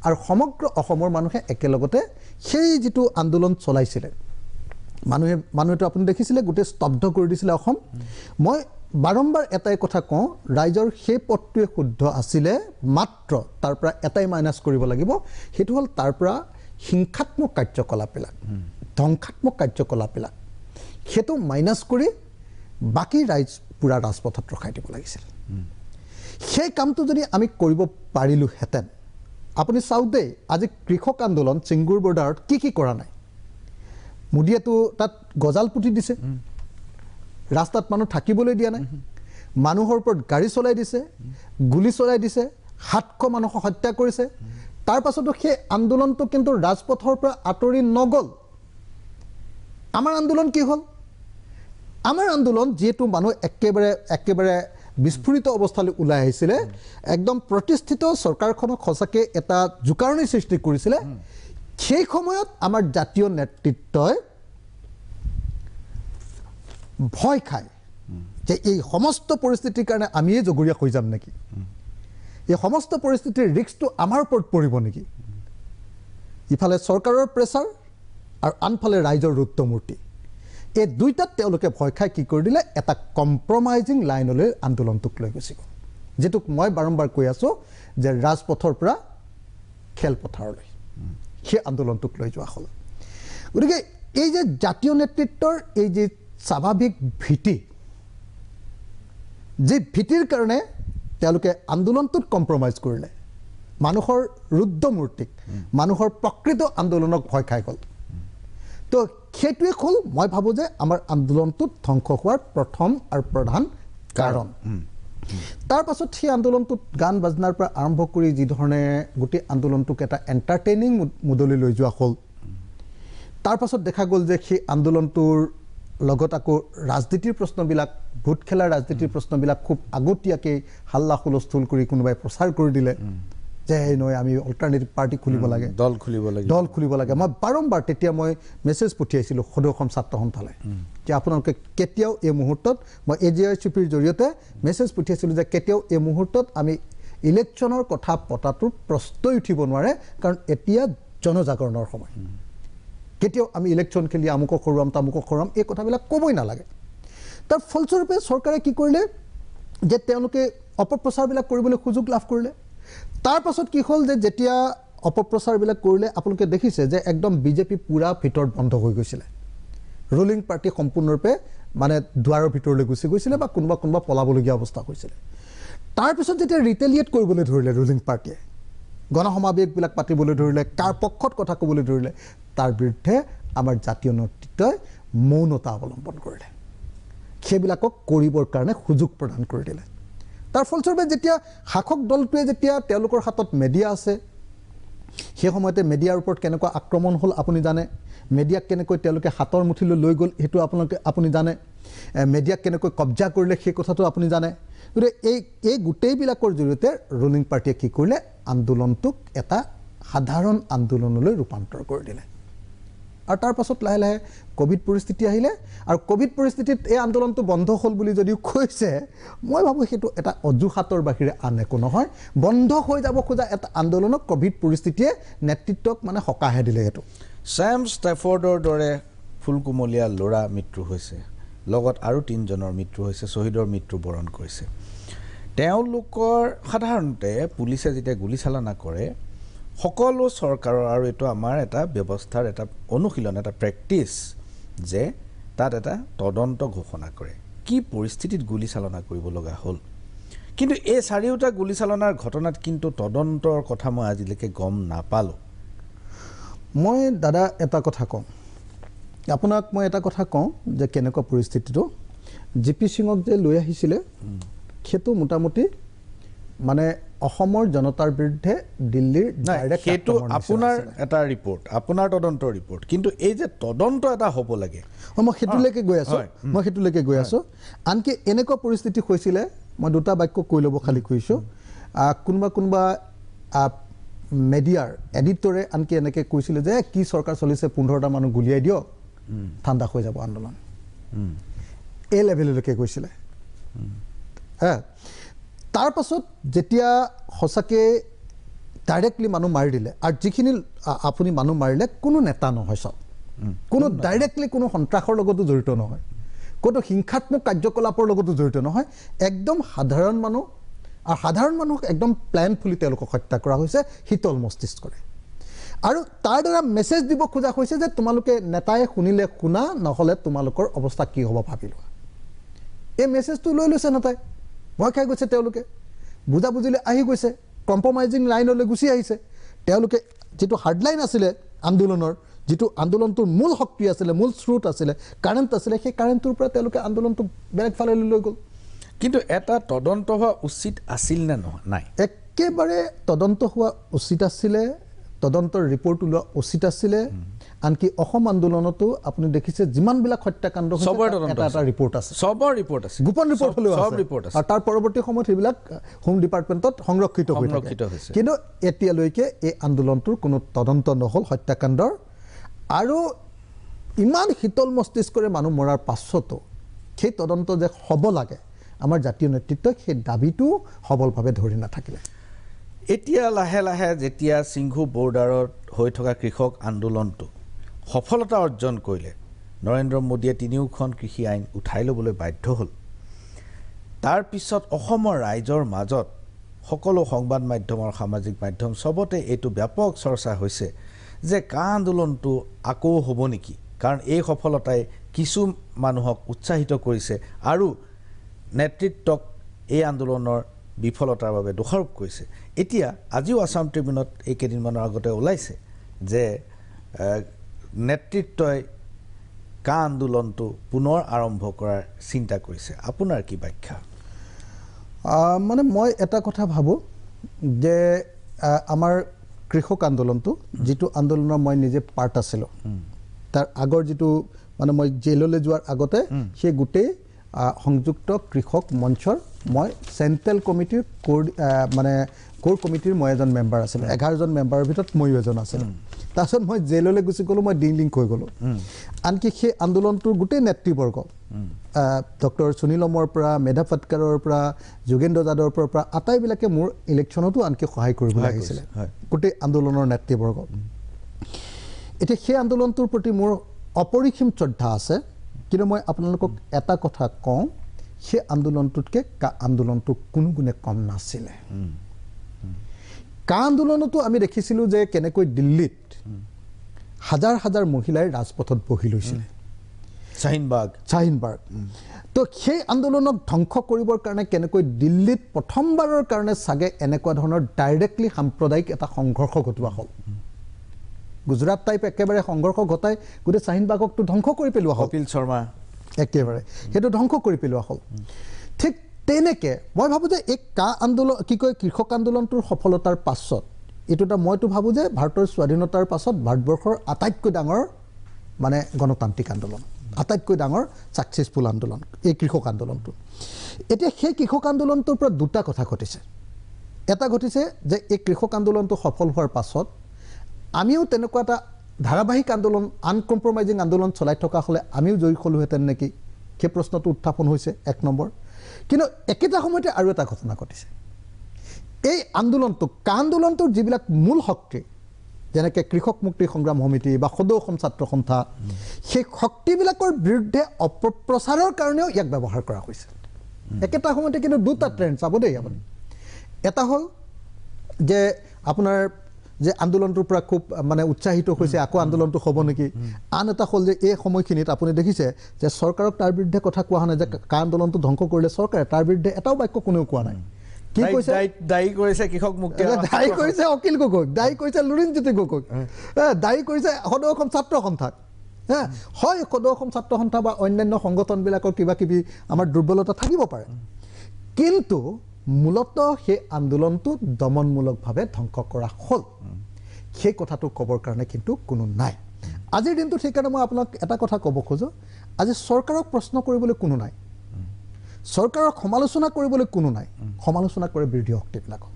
আৰু সমগ্ৰ অসমৰ মানুহে একেলগতে সেই যিটো আন্দোলন চলাইছিলে মানুহেতো আপুনি দেখিছিলে গোটেই স্তব্ধ কৰি দিছিলে অসম মই বাৰম্বাৰ এটাই কথা কওঁ ৰাইজৰ সেই পথটোৱে শুদ্ধ আছিলে মাত্ৰ তাৰ পৰা এটাই মাইনাছ কৰিব লাগিব সেইটো হ'ল তাৰ পৰা হিংসাত্মক কাৰ্যকলাপবিলাক ধ্বংসাত্মক কাৰ্যকলাপবিলাক সেইটো মাইনাছ কৰি বাকী ৰাইজ পুৰা ৰাজপথত ৰখাই দিব লাগিছিল সেই কামটো যদি আমি কৰিব পাৰিলোহেঁতেন আপুনি চাওক দেই আজি কৃষক আন্দোলন চিংগুৰ বৰ্ডাৰত কি কৰা নাই মোদীয়েতো তাত গজাল পুতি দিছে ৰাস্তাত মানুহ থাকিবলৈ দিয়া নাই মানুহৰ ওপৰত গাড়ী চলাই দিছে গুলি চলাই দিছে 700 মানুহক হত্যা কৰিছে তাৰ পাছতো সেই আন্দোলনটো কিন্তু ৰাজপথৰ পৰা আঁতৰি নগ'ল আমাৰ আন্দোলন কি হ'ল আমাৰ আন্দোলন যেহেতু মানুহ একেবাৰে বিস্ফোৰিত অৱস্থালৈ ওলাই আহিছিলে একদম প্ৰতিষ্ঠিত চৰকাৰখনক সঁচাকৈ এটা জোকাৰণি সৃষ্টি কৰিছিলে সেই সময়ত আমাৰ জাতীয় নেতৃত্বই ভয় খায় যে এই সমস্ত পৰিস্থিতিৰ কাৰণে আমিয়ে জগৰীয়া হৈ যাম নেকি এই সমস্ত পৰিস্থিতিৰ ৰিস্কটো আমাৰ ওপৰত পৰিব নেকি ইফালে চৰকাৰৰ প্ৰেছাৰ আৰু আনফালে ৰাইজৰ ৰুদ্ৰমূৰ্তি এই দুইটাত তেওঁলোকে ভয় খাই কি কৰি দিলে এটা কম্প্ৰমাইজিং লাইনলৈ আন্দোলনটোক লৈ গুচি গ'ল যেটোক মই বাৰম্বাৰ কৈ আছোঁ যে ৰাজপথৰ পৰা খেলপথাৰলৈ সেই আন্দোলনটোক লৈ যোৱা হ'ল গতিকে এই যে জাতীয় নেতৃত্বৰ এই যে স্বাভাৱিক ভীতি যে ভীতিৰ কাৰণে তেওঁলোকে আন্দোলনটোত কম্প্ৰমাইজ কৰিলে মানুহৰ ৰুদ্ৰমূৰ্তিক মানুহৰ প্ৰকৃত আন্দোলনক ভয় খাই গ'ল তো সেইটোৱে হ'ল মই ভাবোঁ যে আমাৰ আন্দোলনটোত ধ্বংস হোৱাৰ প্ৰথম আৰু প্ৰধান কাৰণ তাৰ পাছত সেই আন্দোলনটোত গান বাজনাৰ পৰা আৰম্ভ কৰি যি ধৰণে গোটেই আন্দোলনটোক এটা এণ্টাৰটেইনিং মুডলৈ লৈ যোৱা হ'ল তাৰ পাছত দেখা গ'ল যে সেই আন্দোলনটোৰ লগত আকৌ ৰাজনীতিৰ প্ৰশ্নবিলাক ভোট খেলা ৰাজনীতিৰ প্ৰশ্নবিলাক খুব আগতীয়াকৈ হাল্লা হুলস্থুল কৰি কোনোবাই প্ৰচাৰ কৰি দিলে যে নহয় আমি অল্টাৰনেটিভ পাৰ্টি খুলিব লাগে দল খুলিব লাগে মই বাৰম্বাৰ তেতিয়া মই মেছেজ পঠিয়াইছিলোঁ সদৌ অসম ছাত্ৰ সন্থালৈ যে আপোনালোকে কেতিয়াও এই মুহূৰ্তত মই AJICPৰ জৰিয়তে মেছেজ পঠিয়াইছিলোঁ যে কেতিয়াও এই মুহূৰ্তত আমি ইলেকশ্যনৰ কথা পতাটো প্ৰশ্নই উঠিব নোৱাৰে কাৰণ এতিয়া জনজাগৰণৰ সময় কেতিয়াও আমি ইলেকশ্যন খেলি আমুকক হৰুৱাম তামুকক হৰুৱাম এই কথাবিলাক ক'বই নালাগে তাৰ ফলস্বৰূপে চৰকাৰে কি কৰিলে যে তেওঁলোকে অপপ্ৰচাৰবিলাক কৰিবলৈ সুযোগ লাভ কৰিলে তাৰ পাছত কি হ'ল যে যেতিয়া অপপ্ৰচাৰবিলাক কৰিলে আপোনালোকে দেখিছে যে একদম বিজেপি পূৰা ভিতৰত বন্ধ হৈ গৈছিলে ৰুলিং পাৰ্টি সম্পূৰ্ণৰূপে মানে দুৱাৰৰ ভিতৰলৈ গুচি গৈছিলে বা কোনোবা পলাবলগীয়া অৱস্থা হৈছিলে তাৰপিছত যেতিয়া ৰিটেলিয়েট কৰিবলৈ ধৰিলে ৰুলিং পাৰ্টিয়ে গণসমাৱেশবিলাক পাতিবলৈ ধৰিলে কাৰ পক্ষত কথা ক'বলৈ ধৰিলে তাৰ বিৰুদ্ধে আমাৰ জাতীয় নেতৃত্বই মৌনতা অৱলম্বন কৰিলে সেইবিলাকক কৰিবৰ কাৰণে সুযোগ প্ৰদান কৰি দিলে তাৰ ফলস্বৰূপে যেতিয়া শাসক দলটোৱে যেতিয়া তেওঁলোকৰ হাতত মেডিয়া আছে সেই সময়তে মেডিয়াৰ ওপৰত কেনেকুৱা আক্ৰমণ হ'ল আপুনি জানে মেডিয়াক কেনেকৈ তেওঁলোকে হাতৰ মুঠিলৈ লৈ গ'ল সেইটো আপুনি জানে মেডিয়াক কেনেকৈ কব্জা কৰিলে সেই কথাটো আপুনি জানে গতিকে এই গোটেইবিলাকৰ জৰিয়তে ৰুলিং পাৰ্টিয়ে কি কৰিলে আন্দোলনটোক এটা সাধাৰণ আন্দোলনলৈ ৰূপান্তৰ কৰি দিলে আৰু তাৰ পাছত লাহে লাহে কোভিড পৰিস্থিতি আহিলে আৰু কোভিড পৰিস্থিতিত এই আন্দোলনটো বন্ধ হ'ল বুলি যদিও কৈছে মই ভাবোঁ সেইটো এটা অজুহাতৰ বাহিৰে আন একো নহয় বন্ধ হৈ যাব খোজা এটা আন্দোলনক কোভিড পৰিস্থিতিয়ে নেতৃত্বক মানে সকাহে দিলে সেইটো ছেম ষ্টেফৰ্ডৰ দৰে ফুলকুমলীয়া ল'ৰা মৃত্যু হৈছে লগত আৰু 3জনৰ মৃত্যু হৈছে শ্বহীদৰ মৃত্যু বৰণ কৰিছে তেওঁলোকৰ সাধাৰণতে পুলিচে যেতিয়া গুলীচালনা কৰে সকলো চৰকাৰৰ আৰু এইটো আমাৰ এটা ব্যৱস্থাৰ এটা অনুশীলন এটা প্ৰেক্টিচ যে তাত এটা তদন্ত ঘোষণা কৰে কি পৰিস্থিতিত গুলীচালনা কৰিব লগা হ'ল কিন্তু এই চাৰিওটা গুলীচালনাৰ ঘটনাত কিন্তু তদন্তৰ কথা মই আজিলৈকে গম নাপালোঁ মই দাদা এটা কথা কওঁ আপোনাক মই এটা কথা কওঁ যে কেনেকুৱা পৰিস্থিতিটো জিপি সিঙক যে লৈ আহিছিলে সেইটো মোটামুটি মানে অসমৰ জনতাৰ বিৰুদ্ধে দিল্লীৰ ডাইৰেক্ট সেইটো আপোনাৰ এটা ৰিপৰ্ট আপোনাৰ তদন্তৰ ৰিপৰ্ট কিন্তু এই যে তদন্ত এটা হ'ব লাগে মই সেইটোলৈকে গৈ আছোঁ আনকি এনেকুৱা পৰিস্থিতি হৈছিলে মই দুটা বাক্য কৈ ল'ব খালী কৈছোঁ কোনোবা মেডিয়াৰ এডিটৰে আনকি এনেকৈ কৈছিলে যে কি চৰকাৰ চলিছে 15টা মানুহ গুলিয়াই দিয়ক ঠাণ্ডা হৈ যাব আন্দোলন এই লেভেললৈকে গৈছিলে তাৰ পাছত যেতিয়া সঁচাকৈ ডাইৰেক্টলি মানুহ মাৰি দিলে আৰু যিখিনি আপুনি মানুহ মাৰিলে কোনো নেতা নহয় চব কোনো ডাইৰেক্টলি কোনো সন্ত্ৰাসৰ লগতো জড়িত নহয় কোনো হিংসাত্মক কাৰ্যকলাপৰ লগতো জড়িত নহয় একদম সাধাৰণ মানুহ আৰু সাধাৰণ মানুহক একদম প্লেনফুলি তেওঁলোকক হত্যা কৰা হৈছে শীতল মস্তিষ্কৰে আৰু তাৰ দ্বাৰা মেছেজ দিব খোজা হৈছে যে তোমালোকে নেতাই শুনিলে শুনা নহ'লে তোমালোকৰ অৱস্থা কি হ'ব ভাবি লোৱা এই মেছেজটো লৈ লৈছে নেতাই ভয় খাই গৈছে তেওঁলোকে বুজাবুজিলৈ আহি গৈছে কম্প্ৰমাইজিং লাইনলৈ গুচি আহিছে তেওঁলোকে যিটো হাৰ্ডলাইন আছিলে আন্দোলনৰ যিটো আন্দোলনটোৰ মূল শক্তি আছিলে মূল স্ৰোত আছিলে কাৰেণ্ট আছিলে সেই কাৰেণ্টটোৰ পৰা তেওঁলোকে আন্দোলনটো বেলেগ ফালে লৈ গ'ল কিন্তু এটা তদন্ত হোৱা উচিত আছিল নে নাই একেবাৰে তদন্ত হোৱা উচিত আছিলে তদন্তৰ ৰিপৰ্ট ওলোৱা উচিত আছিলে আনকি অসম আন্দোলনতো আপুনি দেখিছে যিমানবিলাক হত্যাকাণ্ড এটা ৰিপৰ্ট আছে সবৰ ৰিপৰ্ট আছে গোপন ৰিপৰ্ট হ'লেও সব ৰিপৰ্ট আছে আৰু তাৰ পৰৱৰ্তী সময়ত সেইবিলাক হোম ডিপাৰ্টমেণ্টত সংৰক্ষিত হৈছে কিন্তু এতিয়ালৈকে এই আন্দোলনটোৰ কোনো তদন্ত নহ'ল হত্যাকাণ্ডৰ আৰু ইমান শীতল মস্তিষ্কৰে মানুহ মৰাৰ পাছতো সেই তদন্ত যে হ'ব লাগে আমাৰ জাতীয় নেতৃত্বই সেই দাবীটো সবলভাৱে ধৰি নাথাকিলে এতিয়া লাহে লাহে যেতিয়া সিংঘু বৰ্ডাৰত হৈ থকা কৃষক আন্দোলনটো সফলতা অৰ্জন কৰিলে নৰেন্দ্ৰ মোদীয়ে 3খন কৃষি আইন উঠাই ল'বলৈ বাধ্য হ'ল তাৰ পিছত অসমৰ ৰাইজৰ মাজত সকলো সংবাদ মাধ্যম আৰু সামাজিক মাধ্যম সবতে এইটো ব্যাপক চৰ্চা হৈছে যে কা আন্দোলনটো আকৌ হ'ব নেকি কাৰণ এই সফলতাই কিছু মানুহক উৎসাহিত কৰিছে আৰু নেতৃত্বক এই আন্দোলনৰ বিফলতাৰ বাবে দোষাৰোপ কৰিছে এতিয়া আজিও আসাম ট্ৰিবিউনত এই কেইদিনমানৰ আগতে ওলাইছে যে নেতৃত্বই কা আন্দোলনটো পুনৰ আৰম্ভ কৰাৰ চিন্তা কৰিছে আপোনাৰ কি ব্যাখ্যা মানে মই এটা কথা ভাবোঁ যে আমাৰ কৃষক আন্দোলনটো যিটো আন্দোলনৰ মই নিজে পাৰ্ট আছিলোঁ তাৰ আগৰ যিটো মানে মই জেললৈ যোৱাৰ আগতে সেই গোটেই সংযুক্ত কৃষক মঞ্চৰ মই চেণ্ট্ৰেল কমিটিৰ কোৰ কমিটিৰ মই এজন মেম্বাৰ আছিলোঁ 11জন মেম্বাৰৰ ভিতৰত ময়ো এজন আছিলোঁ তাৰপিছত মই জেললৈ গুচি গ'লোঁ মই লিংক হৈ গ'লোঁ আনকি সেই আন্দোলনটোৰ গোটেই নেতৃবৰ্গ ডক্টৰ সুনীলমৰ পৰা মেধা ফাটকাৰৰ পৰা যোগেন্দ্ৰ যাদৱৰ পৰা আটাইবিলাকে মোৰ ইলেকশ্যনতো আনকি সহায় কৰিবলৈ আহিছিলে গোটেই আন্দোলনৰ নেতৃবৰ্গ এতিয়া সেই আন্দোলনটোৰ প্ৰতি মোৰ অপৰিসীম শ্ৰদ্ধা আছে কিন্তু মই আপোনালোকক এটা কথা কওঁ সেই আন্দোলনটোতকৈ আন্দোলনটো কোনো গুণে কম নাছিলে কা আন্দোলনতো আমি দেখিছিলোঁ যে কেনেকৈ দিল্লীত হাজাৰ হাজাৰ মহিলাই ৰাজপথত বহি লৈছিলে শ্বাহিনবাগ তো সেই আন্দোলনক ধ্বংস কৰিবৰ কাৰণে কেনেকৈ দিল্লীত প্ৰথমবাৰৰ কাৰণে চাগে এনেকুৱা ধৰণৰ ডাইৰেক্টলি সাম্প্ৰদায়িক এটা সংঘৰ্ষ ঘটোৱা হ'ল গুজৰাট টাইপ একেবাৰে সংঘৰ্ষ ঘটাই গোটেই শ্বাহিনবাগকটো ধ্বংস কৰি পেলোৱা হ'ল কপিল শৰ্মা একেবাৰে সেইটো ধ্বংস কৰি পেলোৱা হ'ল ঠিক তেনেকৈ মই ভাবোঁ যে এই কা আন্দোলন কি কয় কৃষক আন্দোলনটোৰ সফলতাৰ পাছত এইটো এটা মইতো ভাবোঁ যে ভাৰতৰ স্বাধীনতাৰ পাছত ভাৰতবৰ্ষৰ আটাইতকৈ ডাঙৰ মানে গণতান্ত্ৰিক আন্দোলন আটাইতকৈ ডাঙৰ ছাকচেছফুল আন্দোলন এই কৃষক আন্দোলনটো এতিয়া সেই কৃষক আন্দোলনটোৰ পৰা দুটা কথা ঘটিছে এটা ঘটিছে যে এই কৃষক আন্দোলনটো সফল হোৱাৰ পাছত আমিও তেনেকুৱা এটা ধাৰাবাহিক আন্দোলন আনকম্প্ৰমাইজিং আন্দোলন চলাই থকা হ'লে আমিও জয়ী হ'লোহেঁতেন নেকি সেই প্ৰশ্নটো উত্থাপন হৈছে এক নম্বৰ কিন্তু একেটা সময়তে আৰু এটা ঘটনা ঘটিছে এই আন্দোলনটো কা আন্দোলনটোৰ যিবিলাক মূল শক্তি যেনেকৈ কৃষক মুক্তি সংগ্ৰাম সমিতি বা সদৌ অসম ছাত্ৰ সন্থা সেই শক্তিবিলাকৰ বিৰুদ্ধে অপপ্ৰচাৰৰ কাৰণেও ইয়াক ব্যৱহাৰ কৰা হৈছে একেটা সময়তে কিন্তু দুটা ট্ৰেণ্ড চাব দেই আপুনি এটা হ'ল যে আপোনাৰ যে আন্দোলনটোৰ পৰা খুব মানে উৎসাহিত হৈছে আকৌ আন্দোলনটো হ'ব নেকি আন এটা হ'ল যে এই সময়খিনিত আপুনি দেখিছে যে চৰকাৰক তাৰ বিৰুদ্ধে কথা কোৱা হোৱা নাই যে কা আন্দোলনটো ধ্বংস কৰিলে চৰকাৰে তাৰ বিৰুদ্ধে এটাও বাক্য কোনেও কোৱা নাই কি কৈছে দায়ী কৰিছে কৃষক মুক্তি দায়ী কৰিছে অখিল গগৈক দায়ী কৰিছে লুৰিণজ্যোতি গগৈক দায়ী কৰিছে সদৌ অসম ছাত্ৰ সন্থাক হয় সদৌ অসম ছাত্ৰ সন্থা বা অন্যান্য সংগঠনবিলাকৰ কিবা কিবি আমাৰ দুৰ্বলতা থাকিব পাৰে কিন্তু মূলতঃ সেই আন্দোলনটো দমনমূলকভাৱে ধ্বংস কৰা হ'ল সেই কথাটো ক'বৰ কাৰণে কিন্তু কোনো নাই আজিৰ দিনটোত সেইকাৰণে মই আপোনাক এটা কথা ক'ব খোজোঁ আজি চৰকাৰক প্ৰশ্ন কৰিবলৈ কোনো নাই চৰকাৰক সমালোচনা কৰিবলৈ কোনো নাই সমালোচনা কৰে বিৰোধী শক্তিবিলাকক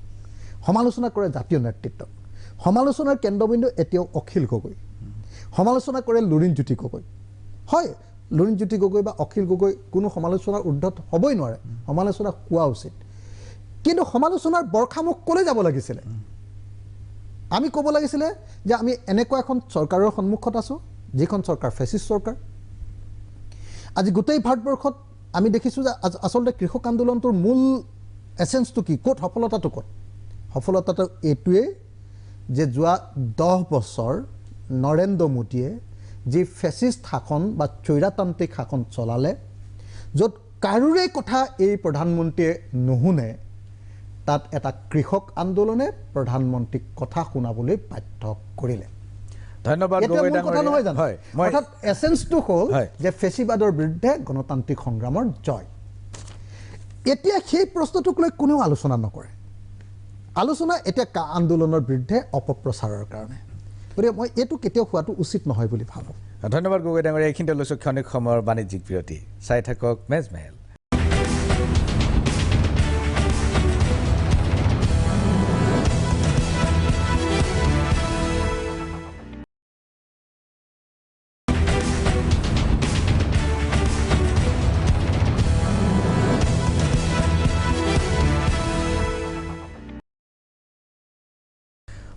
সমালোচনা কৰে জাতীয় নেতৃত্বক সমালোচনাৰ কেন্দ্ৰবিন্দু এতিয়াও অখিল গগৈ সমালোচনা কৰে লুৰিণজ্যোতি গগৈ হয় লুৰিণজ্যোতি গগৈ বা অখিল গগৈ কোনো সমালোচনাৰ ঊৰ্ধত হ'বই নোৱাৰে সমালোচনা হোৱা উচিত কিন্তু সমালোচনাৰ বৰ্ষামুখ ক'লৈ যাব লাগিছিলে আমি ক'ব লাগিছিলে যে আমি এনেকুৱা এখন চৰকাৰৰ সন্মুখত আছোঁ যিখন চৰকাৰ ফেচিষ্ট চৰকাৰ আজি গোটেই ভাৰতবৰ্ষত আমি দেখিছোঁ যে আচলতে কৃষক আন্দোলনটোৰ মূল এচেঞ্চটো কি ক'ত সফলতাটো ক'ত সফলতাটো এইটোৱেই যে যোৱা 10 বছৰ নৰেন্দ্ৰ মোদীয়ে যি ফেচিষ্ট শাসন বা স্বৈৰতান্ত্ৰিক শাসন চলালে য'ত কাৰোৰে কথা এই প্ৰধানমন্ত্ৰীয়ে নুশুনে তাত এটা কৃষক আন্দোলনে প্ৰধানমন্ত্ৰীক কথা শুনাবলৈ বাধ্য কৰিলে ধন্যবাদ অৰ্থাৎ এচেঞ্চটো হ'ল যে ফেচিবাদৰ বিৰুদ্ধে গণতান্ত্ৰিক সংগ্ৰামৰ জয় এতিয়া সেই প্ৰশ্নটোক লৈ কোনেও আলোচনা নকৰে আলোচনা এতিয়া কা আন্দোলনৰ বিৰুদ্ধে অপপ্ৰচাৰৰ কাৰণে গতিকে মই এইটো কেতিয়াও হোৱাটো উচিত নহয় বুলি ভাবোঁ ধন্যবাদ গগৈ ডাঙৰীয়া এইখিনিতে লৈছোঁ ক্ষণিক সময়ৰ বাণিজ্যিক বিৰতি চাই থাকক মেজমেহেল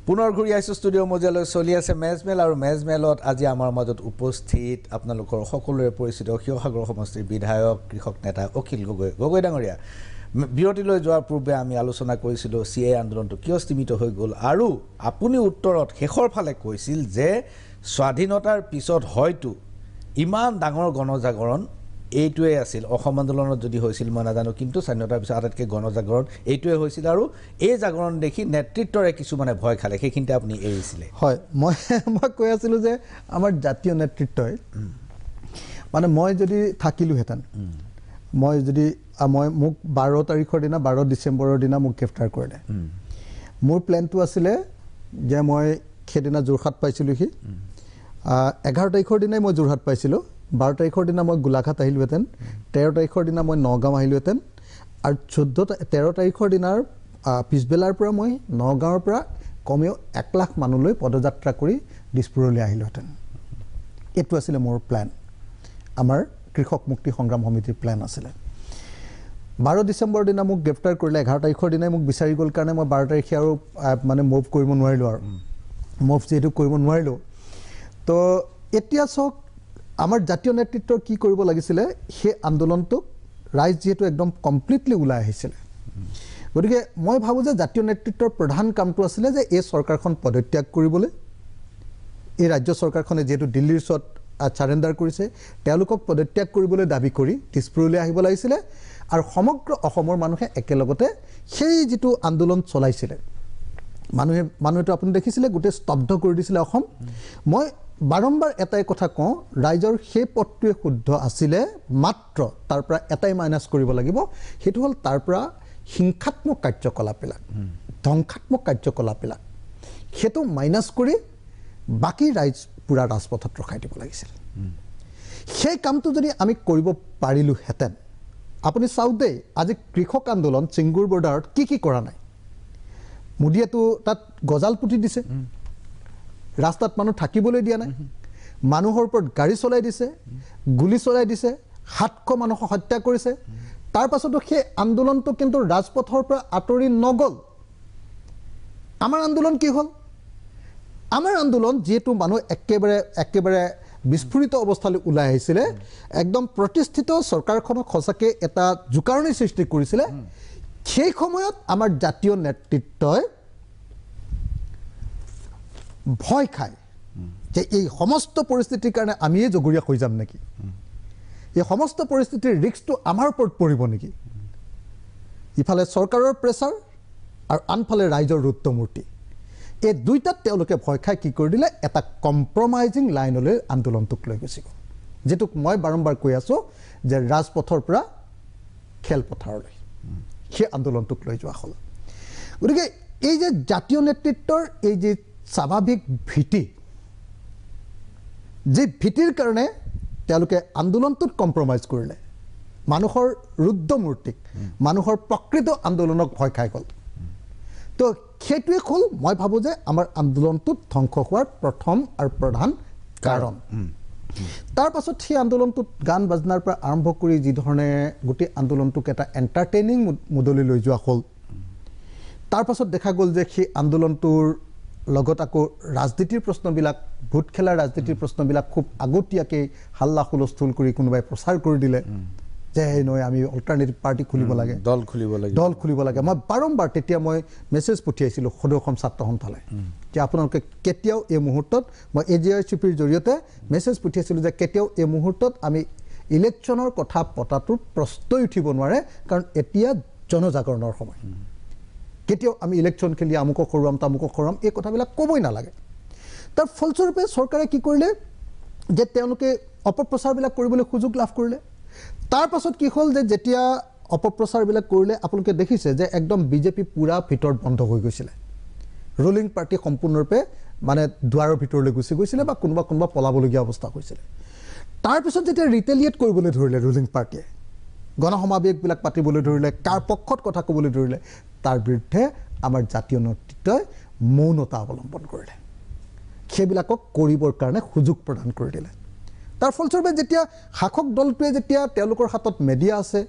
পুনৰ ঘূৰি আহিছোঁ ষ্টুডিঅ' মজিয়ালৈ চলি আছে মেজমেল আৰু মেজমেলত আজি আমাৰ মাজত উপস্থিত আপোনালোকৰ সকলোৰে পৰিচিত শিৱসাগৰ সমষ্টিৰ বিধায়ক কৃষক নেতা অখিল গগৈ ডাঙৰীয়া বিৰতিলৈ যোৱাৰ পূৰ্বে আমি আলোচনা কৰিছিলোঁ CA আন্দোলনটো কিয় স্তীমিত হৈ গ'ল আৰু আপুনি উত্তৰত শেষৰ ফালে কৈছিল যে স্বাধীনতাৰ পিছত হয়তো ইমান ডাঙৰ গণজাগৰণ এইটোৱে আছিল অসম আন্দোলনত যদি হৈছিল মই নাজানো কিন্তু স্বাধীনতাৰ পিছত আটাইতকৈ গণজাগৰণ এইটোৱে হৈছিল আৰু এই জাগৰণ দেখি নেতৃত্বৰে কিছুমানে ভয় খালে সেইখিনিতে আপুনি এৰিছিলে হয় মই কৈ আছিলোঁ যে আমাৰ জাতীয় নেতৃত্বই মানে মই যদি থাকিলোহেঁতেন মই যদি মোক 12 তাৰিখৰ দিনা 12 ডিচেম্বৰৰ দিনা মোক গ্ৰেপ্তাৰ কৰিলে মোৰ প্লেনটো আছিলে যে মই সেইদিনা যোৰহাট পাইছিলোঁহি 11 তাৰিখৰ দিনাই মই যোৰহাট পাইছিলোঁ 12 তাৰিখৰ দিনা মই গোলাঘাট আহিলোহেঁতেন 13 তাৰিখৰ দিনা মই নগাঁও আহিলোহেঁতেন আৰু 13 তাৰিখৰ দিনাৰ পিছবেলাৰ পৰা মই নগাঁৱৰ পৰা কমেও 1 লাখ মানুহলৈ পদযাত্ৰা কৰি দিছপুৰলৈ আহিলোহেঁতেন এইটো আছিলে মোৰ প্লেন আমাৰ কৃষক মুক্তি সংগ্ৰাম সমিতিৰ প্লেন আছিলে 12 ডিচেম্বৰ দিনা মোক গ্ৰেপ্তাৰ কৰিলে 11 তাৰিখৰ দিনাই মোক বিচাৰি গ'ল কাৰণে মই 12 তাৰিখে আৰু মানে মুভ কৰিব নোৱাৰিলোঁ আৰু মুভ যিহেতু কৰিব নোৱাৰিলোঁ তো এতিয়া চাওক আমাৰ জাতীয় নেতৃত্বৰ কি কৰিব লাগিছিলে সেই আন্দোলনটোক ৰাইজ যিহেতু একদম কমপ্লিটলি ওলাই আহিছিলে গতিকে মই ভাবোঁ যে জাতীয় নেতৃত্বৰ প্ৰধান কামটো আছিলে যে এই চৰকাৰখন পদত্যাগ কৰিবলৈ, এই ৰাজ্য চৰকাৰখনে যিহেতু দিল্লীৰ ওচৰত চাৰেণ্ডাৰ কৰিছে, তেওঁলোকক পদত্যাগ কৰিবলৈ দাবী কৰি তেজপুৰলৈ আহিব লাগিছিলে আৰু সমগ্ৰ অসমৰ মানুহে একেলগতে সেই যিটো আন্দোলন চলাইছিলে, মানুহেতো আপুনি দেখিছিলে গোটেই স্তব্ধ কৰি দিছিলে অসম। মই বাৰম্বাৰ এটাই কথা কওঁ, ৰাইজৰ সেই পথটোৱে শুদ্ধ আছিলে, মাত্ৰ তাৰ পৰা এটাই মাইনাছ কৰিব লাগিব, সেইটো হ'ল তাৰ পৰা হিংসাত্মক কাৰ্যকলাপবিলাক, ধ্বংসাত্মক কাৰ্যকলাপবিলাক, সেইটো মাইনাছ কৰি বাকী ৰাইজ পূৰা ৰাজপথত ৰখাই দিব লাগিছিল। সেই কামটো যদি আমি কৰিব পাৰিলোহেঁতেন, আপুনি চাওক দেই, আজি কৃষক আন্দোলন চিংগুৰ বৰ্ডাৰত কি কৰা নাই। মোদীয়েতো তাত গজাল পুতি দিছে, ৰাস্তাত মানুহ থাকিবলৈ দিয়া নাই, মানুহৰ ওপৰত গাড়ী চলাই দিছে, গুলী চলাই দিছে, 700 মানুহক হত্যা কৰিছে। তাৰ পাছতো সেই আন্দোলনটো কিন্তু ৰাজপথৰ পৰা আঁতৰি নগ'ল। আমাৰ আন্দোলন কি হ'ল? আমাৰ আন্দোলন যিহেতু মানুহ একেবাৰে বিস্ফোৰিত অৱস্থালৈ ওলাই আহিছিলে, একদম প্ৰতিষ্ঠিত চৰকাৰখনক সঁচাকৈ এটা জোকাৰণি সৃষ্টি কৰিছিলে, সেই সময়ত আমাৰ জাতীয় নেতৃত্বই ভয় খায় যে এই সমস্ত পৰিস্থিতিৰ কাৰণে আমিয়ে জগৰীয়া হৈ যাম নেকি, এই সমস্ত পৰিস্থিতিৰ ৰিস্কটো আমাৰ ওপৰত পৰিব নেকি। ইফালে চৰকাৰৰ প্ৰেছাৰ আৰু আনফালে ৰাইজৰ ৰুদ্ৰমূৰ্তি, এই দুইটাত তেওঁলোকে ভয় খাই কি কৰি দিলে, এটা কম্প্ৰমাইজিং লাইনলৈ আন্দোলনটোক লৈ গুচি গ'ল, যিটোক মই বাৰম্বাৰ কৈ আছোঁ যে ৰাজপথৰ পৰা খেলপথাৰলৈ সেই আন্দোলনটোক লৈ যোৱা হ'ল। গতিকে এই যে জাতীয় নেতৃত্বৰ এই যে স্বাভাৱিক ভীতি, যি ভীতিৰ কাৰণে তেওঁলোকে আন্দোলনটোত কম্প্ৰমাইজ কৰিলে, মানুহৰ ৰুদ্ৰমূৰ্তিক, মানুহৰ প্ৰকৃত আন্দোলনক ভয় খাই গ'ল। তো সেইটোৱে হ'ল মই ভাবোঁ যে আমাৰ আন্দোলনটোত ধ্বংস হোৱাৰ প্ৰথম আৰু প্ৰধান কাৰণ। তাৰ পাছত সেই আন্দোলনটোত গান বাজনাৰ পৰা আৰম্ভ কৰি যিধৰণে গোটেই আন্দোলনটোক এটা এণ্টাৰটেইনিং মুডলৈ লৈ যোৱা হ'ল, তাৰ পাছত দেখা গ'ল যে সেই আন্দোলনটোৰ লগত আকৌ ৰাজনীতিৰ প্ৰশ্নবিলাক, ভোট খেলা ৰাজনীতিৰ প্ৰশ্নবিলাক খুব আগতীয়াকৈ হাল্লা হুলস্থুল কৰি কোনোবাই প্ৰচাৰ কৰি দিলে যে নহয় আমি অল্টাৰনেটিভ পাৰ্টি খুলিব লাগে, দল খুলিব লাগে। মই বাৰম্বাৰ তেতিয়া মই মেছেজ পঠিয়াইছিলোঁ সদৌ অসম ছাত্ৰ সন্থালৈ যে আপোনালোকে কেতিয়াও এই মুহূৰ্তত, মই AJICPৰ জৰিয়তে মেছেজ পঠিয়াইছিলোঁ যে কেতিয়াও এই মুহূৰ্তত আমি ইলেকশ্যনৰ কথা পতাটোৰ প্ৰশ্নই উঠিব নোৱাৰে, কাৰণ এতিয়া জনজাগৰণৰ সময়। কেতিয়াও আমি ইলেকশ্যন খেলি আমুকক হৰুৱাম তামুকক হৰুৱাম এই কথাবিলাক ক'বই নালাগে। তাৰ ফলস্বৰূপে চৰকাৰে কি কৰিলে যে তেওঁলোকে অপপ্ৰচাৰবিলাক কৰিবলৈ সুযোগ লাভ কৰিলে। তাৰ পাছত কি হ'ল যে যেতিয়া অপপ্ৰচাৰবিলাক কৰিলে, আপোনালোকে দেখিছে যে একদম বিজেপি পূৰা ভিতৰত বন্ধ হৈ গৈছিলে, ৰুলিং পাৰ্টি সম্পূৰ্ণৰূপে মানে দুৱাৰৰ ভিতৰলৈ গুচি গৈছিলে বা কোনোবা পলাবলগীয়া অৱস্থা হৈছিলে। তাৰপিছত যেতিয়া ৰিটেলিয়েট কৰিবলৈ ধৰিলে ৰুলিং পাৰ্টিয়ে, গণসমাৱেশবিলাক পাতিবলৈ ধৰিলে, কাৰ পক্ষত কথা ক'বলৈ ধৰিলে, তাৰ বিৰুদ্ধে আমাৰ জাতীয় নেতৃত্বই মৌনতা অৱলম্বন কৰিলে, সেইবিলাকক কৰিবৰ কাৰণে সুযোগ প্ৰদান কৰি দিলে। তাৰ ফলস্বৰূপে যেতিয়া শাসক দলটোৱে যেতিয়া তেওঁলোকৰ হাতত মেডিয়া আছে,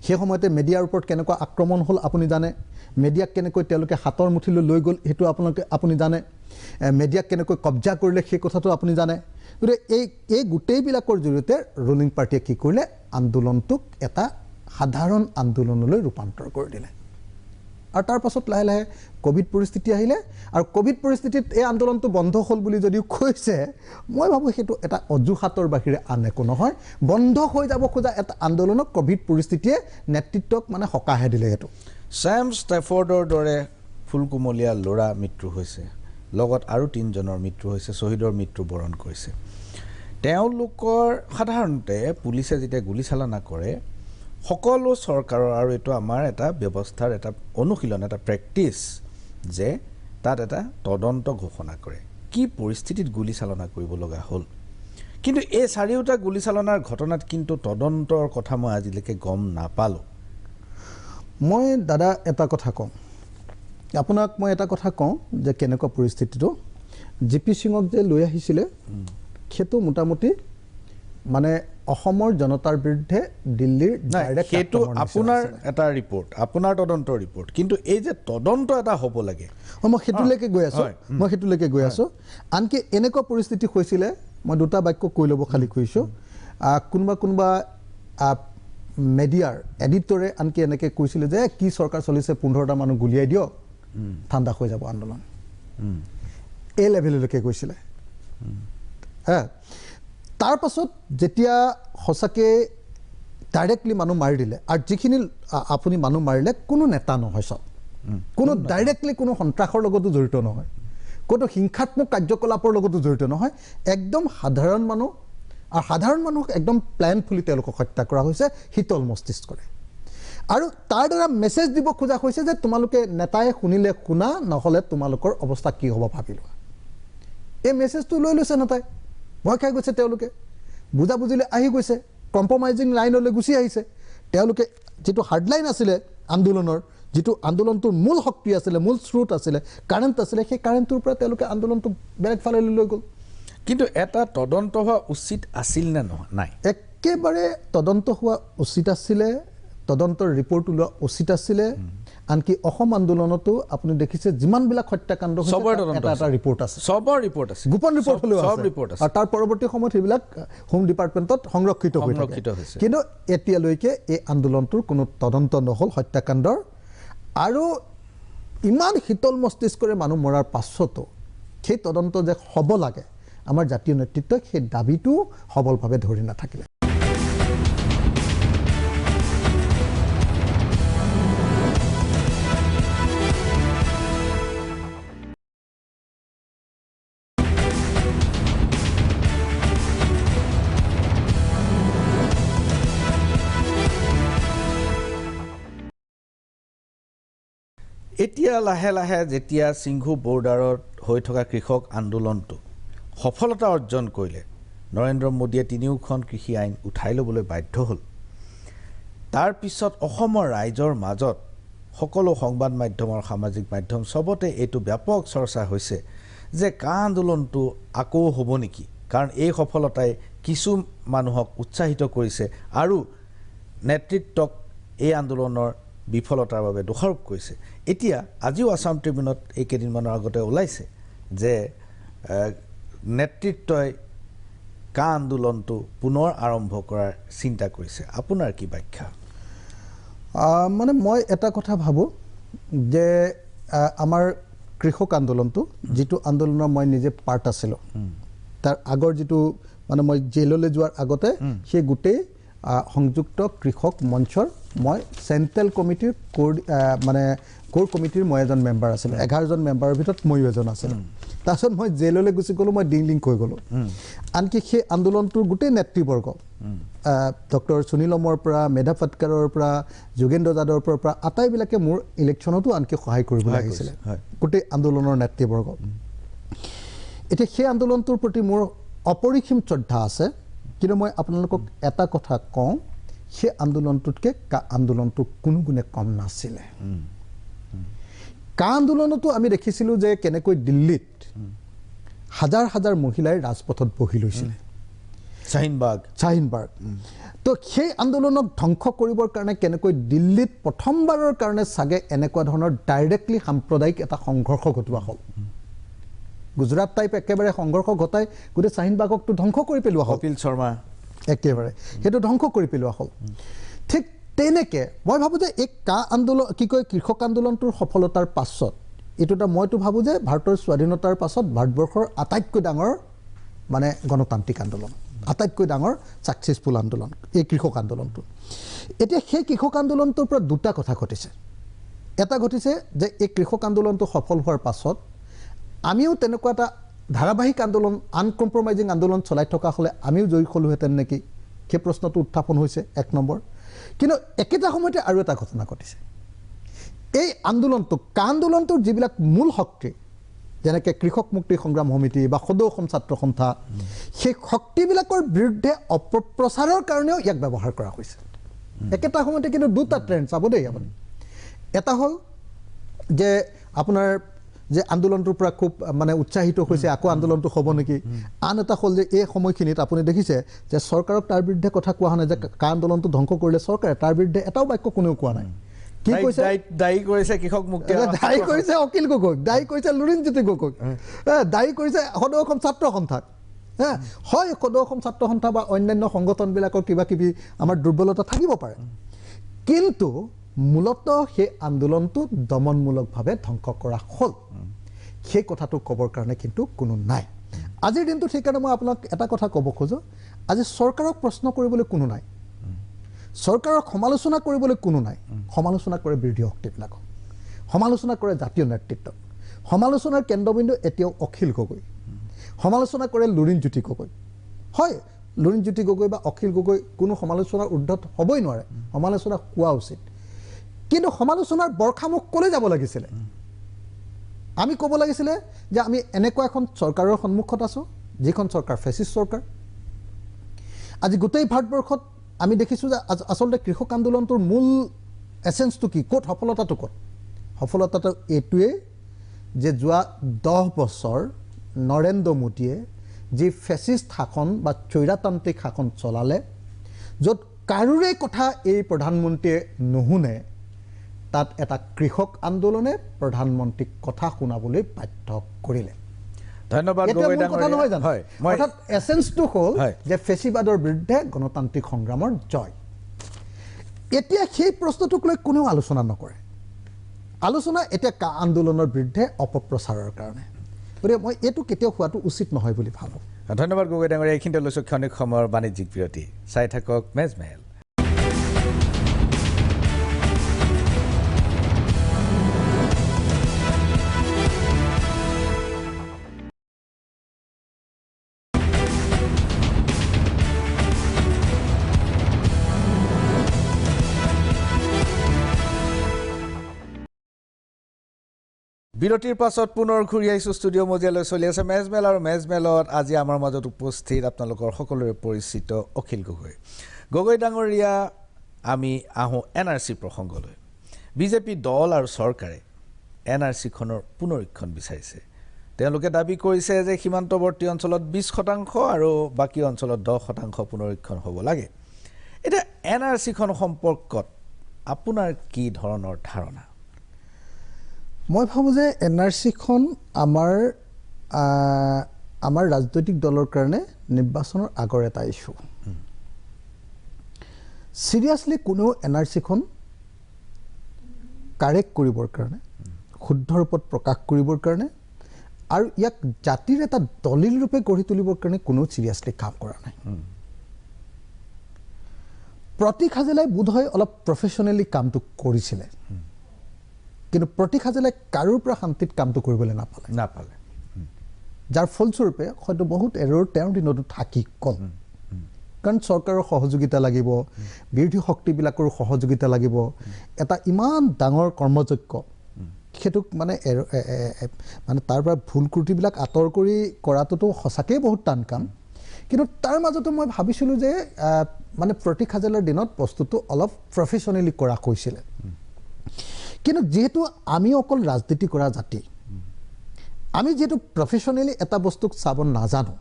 সেই সময়তে মেডিয়াৰ ওপৰত কেনেকুৱা আক্ৰমণ হ'ল আপুনি জানে, মেডিয়াক কেনেকৈ তেওঁলোকে হাতৰ মুঠিলৈ লৈ গ'ল সেইটো আপুনি জানে, মেডিয়াক কেনেকৈ কব্জা কৰিলে সেই কথাটো আপুনি জানে। গতিকে এই গোটেইবিলাকৰ জৰিয়তে ৰুলিং পাৰ্টিয়ে কি কৰিলে, আন্দোলনটোক এটা সাধাৰণ আন্দোলনলৈ ৰূপান্তৰ কৰি দিলে। আৰু তাৰ পাছত লাহে লাহে কোভিড পৰিস্থিতি আহিলে, আৰু কোভিড পৰিস্থিতিত এই আন্দোলনটো বন্ধ হ'ল বুলি যদিও কৈছে, মই ভাবোঁ সেইটো এটা অজুহাতৰ বাহিৰে আন একো নহয়। বন্ধ হৈ যাব খোজা এটা আন্দোলনক কোভিড পৰিস্থিতিয়ে নেতৃত্বক মানে সকাহে দিলে। সেইটো ছেম ষ্টেফৰ্ডৰ দৰে ফুলকুমলীয়া ল'ৰা মৃত্যু হৈছে, লগত আৰু 3জনৰ মৃত্যু হৈছে, শ্বহীদৰ মৃত্যু বৰণ কৰিছে। তেওঁলোকৰ সাধাৰণতে পুলিচে যেতিয়া গুলীচালনা কৰে, সকলো চৰকাৰৰ, আৰু এইটো আমাৰ এটা ব্যৱস্থাৰ এটা অনুশীলন, এটা প্ৰেক্টিচ যে তাত এটা তদন্ত ঘোষণা কৰে, কি পৰিস্থিতিত গুলীচালনা কৰিব লগা হ'ল। কিন্তু এই চাৰিওটা গুলীচালনাৰ ঘটনাত কিন্তু তদন্তৰ কথা মই আজিলৈকে গম নাপালোঁ। মই দাদা এটা কথা কওঁ আপোনাক, মই এটা কথা কওঁ যে কেনেকুৱা পৰিস্থিতিটো, GP সিঙক যে লৈ আহিছিলে সেইটো মোটামুটি মানে অসমৰ জনতাৰ বিৰুদ্ধে দিল্লীৰ ডাইৰেক্ট, সেইটো আপোনাৰ এটা ৰিপৰ্ট, আপোনাৰ তদন্তৰ ৰিপৰ্ট, কিন্তু এই যে তদন্ত এটা হ'ব লাগে, মই সেইটোলৈকে গৈ আছোঁ। আনকি এনেকুৱা পৰিস্থিতি হৈছিলে, মই দুটা বাক্য কৈ ল'ব খালী কৈছোঁ, কোনোবা মিডিয়াৰ এডিটৰে আনকি এনেকৈ কৈছিলে যে কি চৰকাৰ চলিছে 15টা মানুহ গুলিয়াই দিয়ক ঠাণ্ডা হৈ যাব আন্দোলন এই লেভেললৈকে গৈছিলে তাৰ পাছত যেতিয়া সঁচাকৈ ডাইৰেক্টলি মানুহ মাৰি দিলে আৰু যিখিনি আপুনি মানুহ মাৰিলে কোনো নেতা নহয় চব কোনো ডাইৰেক্টলি কোনো সন্ত্ৰাসৰ লগতো জড়িত নহয় কোনো হিংসাত্মক কাৰ্যকলাপৰ লগতো জড়িত নহয় একদম সাধাৰণ মানুহ আৰু সাধাৰণ মানুহক একদম প্লেনফুলি তেওঁলোকক হত্যা কৰা হৈছে শীতল মস্তিষ্কৰে আৰু তাৰ দ্বাৰা মেছেজ দিব খোজা হৈছে যে তোমালোকে নেতাই শুনিলে শুনা নহ'লে তোমালোকৰ অৱস্থা কি হ'ব ভাবি লোৱা এই মেছেজটো লৈ লৈছে নেতাই ভয় খাই গৈছে তেওঁলোকে বুজাবুজিলে আহি গৈছে কম্প্ৰমাইজিং লাইনলৈ গুচি আহিছে তেওঁলোকে যিটো হাৰ্ডলাইন আছিলে আন্দোলনৰ যিটো আন্দোলনটোৰ মূল শক্তি আছিলে মূল স্ৰোত আছিলে কাৰেণ্ট আছিলে সেই কাৰেণ্টটোৰ পৰা তেওঁলোকে আন্দোলনটো বেলেগ ফালে লৈ গ'ল কিন্তু এটা তদন্ত হোৱা উচিত আছিল নে নহয় নাই একেবাৰে তদন্ত হোৱা উচিত আছিলে তদন্তৰ ৰিপৰ্ট ওলোৱা উচিত আছিলে আনকি অসম আন্দোলনতো আপুনি দেখিছে যিমানবিলাক হত্যাকাণ্ড এটা ৰিপৰ্ট আছে সবৰ ৰিপৰ্ট আছে গোপন ৰিপৰ্ট হ'লেও সব ৰিপৰ্ট আছে আৰু তাৰ পৰৱৰ্তী সময়ত সেইবিলাক হোম ডিপাৰ্টমেণ্টত সংৰক্ষিত হৈছে কিন্তু এতিয়ালৈকে এই আন্দোলনটোৰ কোনো তদন্ত নহ'ল হত্যাকাণ্ডৰ আৰু ইমান শীতল মস্তিষ্কৰে মানুহ মৰাৰ পাছতো সেই তদন্ত যে হ'ব লাগে আমাৰ জাতীয় নেতৃত্বই সেই দাবীটো সবলভাৱে ধৰি নাথাকিলে এতিয়া লাহে লাহে যেতিয়া সিংঘু বৰ্ডাৰত হৈ থকা কৃষক আন্দোলনটো সফলতা অৰ্জন কৰিলে নৰেন্দ্ৰ মোদীয়ে তিনিওখন কৃষি আইন উঠাই ল'বলৈ বাধ্য হ'ল তাৰ পিছত অসমৰ ৰাইজৰ মাজত সকলো সংবাদ মাধ্যম আৰু সামাজিক মাধ্যম সবতে এইটো ব্যাপক চৰ্চা হৈছে যে কা আন্দোলনটো আকৌ হ'ব নেকি কাৰণ এই সফলতাই কিছু মানুহক উৎসাহিত কৰিছে আৰু নেতৃত্বক এই আন্দোলনৰ বিফলতাৰ বাবে দোষাৰোপ কৰিছে এতিয়া আজিও আসাম ট্ৰিবিউনত এই কেইদিনমানৰ আগতে ওলাইছে যে নেতৃত্বই কা আন্দোলনটো পুনৰ আৰম্ভ কৰাৰ চিন্তা কৰিছে আপোনাৰ কি ব্যাখ্যা মানে মই এটা কথা ভাবোঁ যে আমাৰ কৃষক আন্দোলনটো যিটো আন্দোলনৰ মই নিজে পাৰ্ট আছিলোঁ তাৰ আগৰ যিটো মানে মই জেললৈ যোৱাৰ আগতে সেই গোটেই সংযুক্ত কৃষক মঞ্চৰ মই চেণ্ট্ৰেল কমিটিৰ কোৰ কমিটিৰ মই এজন মেম্বাৰ আছিলোঁ 11জন মেম্বাৰৰ ভিতৰত ময়ো এজন আছিলোঁ তাৰপিছত মই জেললৈ গুচি গ'লোঁ মই ডিং হৈ গ'লোঁ আনকি সেই আন্দোলনটোৰ গোটেই নেতৃবৰ্গ ডক্টৰ সুনীলমৰ পৰা মেধা ফটকাৰৰ পৰা যোগেন্দ্ৰ যাদৱৰ পৰা আটাইবিলাকে মোৰ ইলেকশ্যনতো আনকি সহায় কৰিবলৈ আহিছিলে গোটেই আন্দোলনৰ নেতৃবৰ্গ এতিয়া সেই আন্দোলনটোৰ প্ৰতি মোৰ অপৰিসীম শ্ৰদ্ধা আছে কিন্তু মই আপোনালোকক এটা কথা কওঁ সেই আন্দোলনটোতকৈ কা আন্দোলনটো কোনো গুণে কম নাছিলে কা আন্দোলনতো আমি দেখিছিলোঁ যে কেনেকৈ দিল্লীত হাজাৰ হাজাৰ মহিলাই ৰাজপথত বহি লৈছিলে শ্বাহিনবাগ তো সেই আন্দোলনক ধ্বংস কৰিবৰ কাৰণে কেনেকৈ দিল্লীত প্ৰথমবাৰৰ কাৰণে চাগে এনেকুৱা ধৰণৰ ডাইৰেক্টলি সাম্প্ৰদায়িক এটা সংঘৰ্ষ ঘটোৱা হ'ল গুজৰাট টাইপ একেবাৰে সংঘৰ্ষ ঘটাই গোটেই শ্বাহিনবাগকটো ধ্বংস কৰি পেলোৱা হ'ল কপিল শৰ্মা একেবাৰে সেইটো ধ্বংস কৰি পেলোৱা হ'ল ঠিক তেনেকৈ মই ভাবোঁ যে এই কা আন্দোলন কি কয় কৃষক আন্দোলনটোৰ সফলতাৰ পাছত এইটো এটা মইতো ভাবোঁ যে ভাৰতৰ স্বাধীনতাৰ পাছত ভাৰতবৰ্ষৰ আটাইতকৈ ডাঙৰ মানে গণতান্ত্ৰিক আন্দোলন আটাইতকৈ ডাঙৰ ছাকচেছফুল আন্দোলন এই কৃষক আন্দোলনটো এতিয়া সেই কৃষক আন্দোলনটোৰ পৰা দুটা কথা ঘটিছে এটা ঘটিছে যে এই কৃষক আন্দোলনটো সফল হোৱাৰ পাছত আমিও তেনেকুৱা এটা ধাৰাবাহিক আন্দোলন আনকম্প্ৰমাইজিং আন্দোলন চলাই থকা হ'লে আমিও জয়ী হ'লোহেঁতেন নেকি সেই প্ৰশ্নটো উত্থাপন হৈছে এক নম্বৰ কিন্তু একেটা সময়তে আৰু এটা ঘটনা ঘটিছে এই আন্দোলনটো কা আন্দোলনটোৰ যিবিলাক মূল শক্তি যেনেকৈ কৃষক মুক্তি সংগ্ৰাম সমিতি বা সদৌ অসম ছাত্ৰ সন্থা সেই শক্তিবিলাকৰ বিৰুদ্ধে অপপ্ৰচাৰৰ কাৰণেও ইয়াক ব্যৱহাৰ কৰা হৈছে একেটা সময়তে কিন্তু দুটা ট্ৰেণ্ড চাব দেই আপুনি এটা হ'ল যে আপোনাৰ যে আন্দোলনটোৰ পৰা খুব মানে উৎসাহিত হৈছে আকৌ আন্দোলনটো হ'ব নেকি আন এটা হ'ল যে এই সময়খিনিত আপুনি দেখিছে যে চৰকাৰক তাৰ বিৰুদ্ধে কথা কোৱা হোৱা নাই যে কা আন্দোলনটো ধ্বংস কৰিলে চৰকাৰে তাৰ বিৰুদ্ধে এটাও বাক্য কোনেও কোৱা নাই কি কৈছে দায়ী কৰিছে কৃষক মুক্তি দায়ী কৰিছে অখিল গগৈক দায়ী কৰিছে লুৰিণজ্যোতি গগৈক দায়ী কৰিছে সদৌ অসম ছাত্ৰ সন্থাক হয় সদৌ অসম ছাত্ৰ সন্থা বা অন্যান্য সংগঠনবিলাকৰ কিবা কিবি আমাৰ দুৰ্বলতা থাকিব পাৰে কিন্তু মূলতঃ সেই আন্দোলনটো দমনমূলকভাৱে ধ্বংস কৰা হ'ল সেই কথাটো ক'বৰ কাৰণে কিন্তু কোনো নাই আজিৰ দিনটোত সেইকাৰণে মই আপোনাক এটা কথা ক'ব খোজো আজি চৰকাৰক প্ৰশ্ন কৰিবলৈ কোনো নাই চৰকাৰক সমালোচনা কৰিবলৈ কোনো নাই সমালোচনা কৰে বিৰোধী শক্তিবিলাকক সমালোচনা কৰে জাতীয় নেতৃত্বক সমালোচনাৰ কেন্দ্ৰবিন্দু এতিয়াও অখিল গগৈ সমালোচনা কৰে লুৰিণজ্যোতি গগৈ হয় লুৰিণজ্যোতি গগৈ বা অখিল গগৈ কোনো সমালোচনাৰ ঊৰ্ধত হ'বই নোৱাৰে সমালোচনা হোৱা উচিত কিন্তু সমালোচনাৰ বৰ্ষামুখ ক'লৈ যাব লাগিছিলে আমি ক'ব লাগিছিলে যে আমি এনেকুৱা এখন চৰকাৰৰ সন্মুখত আছোঁ যিখন চৰকাৰ ফেচিষ্ট চৰকাৰ আজি গোটেই ভাৰতবৰ্ষত আমি দেখিছোঁ যে আচলতে কৃষক আন্দোলনটোৰ মূল এচেঞ্চটো কি ক'ত সফলতাটো ক'ত সফলতাটো এইটোৱে যে যোৱা 10 বছৰ নৰেন্দ্ৰ মোদীয়ে যি ফেচিষ্ট শাসন বা স্বৈৰতান্ত্ৰিক শাসন চলালে য'ত কাৰোৰে কথা এই প্ৰধানমন্ত্ৰীয়ে নুশুনে তাত এটা কৃষক আন্দোলনে প্ৰধানমন্ত্ৰীক কথা শুনাবলৈ বাধ্য কৰিলে ধন্যবাদ গগৈ ডাঙৰীয়া হয় অৰ্থাৎ এচেঞ্চটো হ'ল যে ফেচিবাদৰ বিৰুদ্ধে গণতান্ত্ৰিক সংগ্ৰামৰ জয় এতিয়া সেই প্ৰশ্নটোক লৈ কোনেও আলোচনা নকৰে আলোচনা এতিয়া কা আন্দোলনৰ বিৰুদ্ধে অপপ্ৰচাৰৰ কাৰণে গতিকে মই এইটো কেতিয়াও হোৱাটো উচিত নহয় বুলি ভাবোঁ ধন্যবাদ গগৈ ডাঙৰীয়া এইখিনিতে লৈছোঁ ক্ষণিক সময়ৰ বাণিজ্যিক বিৰতি চাই থাকক মেজমেহেল বিৰতিৰ পাছত পুনৰ ঘূৰি আহিছোঁ ষ্টুডিঅ' মজিয়ালৈ চলি আছে মেজমেল আৰু মেজমেলত আজি আমাৰ মাজত উপস্থিত আপোনালোকৰ সকলোৰে পৰিচিত অখিল গগৈ ডাঙৰীয়া আমি আহোঁ NRC প্ৰসংগলৈ বিজেপি দল আৰু চৰকাৰে NRCখনৰ পুনৰীক্ষণ বিচাৰিছে তেওঁলোকে দাবী কৰিছে যে সীমান্তৱৰ্তী অঞ্চলত 20% আৰু বাকী অঞ্চলত 10% পুনৰীক্ষণ হ'ব লাগে এতিয়া NRCখন সম্পৰ্কত আপোনাৰ কি ধৰণৰ ধাৰণা মই ভাবোঁ যে NRCখন আমাৰ ৰাজনৈতিক দলৰ কাৰণে নিৰ্বাচনৰ আগৰ এটা ইছ্যু চিৰিয়াছলি কোনেও NRCখন কাৰেক্ট কৰিবৰ কাৰণে শুদ্ধ ৰূপত প্ৰকাশ কৰিবৰ কাৰণে আৰু ইয়াক জাতিৰ এটা দলিল ৰূপে গঢ়ি তুলিবৰ কাৰণে কোনেও চিৰিয়াছলি কাম কৰা নাই প্ৰতীক হাজেলাই বোধহয় অলপ প্ৰফেশ্যনেলি কামটো কৰিছিলে কিন্তু প্ৰতীক হাজেলাই কাৰোৰ পৰা শান্তিত কামটো কৰিবলৈ নাপালে যাৰ ফলস্বৰূপে হয়তো বহুত এৰৰ তেওঁৰ দিনতো থাকি গ'ল কাৰণ চৰকাৰৰ সহযোগিতা লাগিব বিৰোধী শক্তিবিলাকৰো সহযোগিতা লাগিব এটা ইমান ডাঙৰ কৰ্মযজ্ঞ সেইটোক মানে তাৰ পৰা ভুল ত্ৰুটিবিলাক আঁতৰ কৰি কৰাটোতো সঁচাকৈ বহুত টান কাম কিন্তু তাৰ মাজতো মই ভাবিছিলোঁ যে মানে প্ৰতীক হাজেলাৰ দিনত বস্তুটো অলপ প্ৰফেশ্যনেলি কৰা হৈছিলে কিন্তু যেহেতু আমি অকল ৰাজনীতি কৰা জাতি আমি যেহেতু প্ৰফেশ্যনেলি এটা বস্তুক চাব নাজানো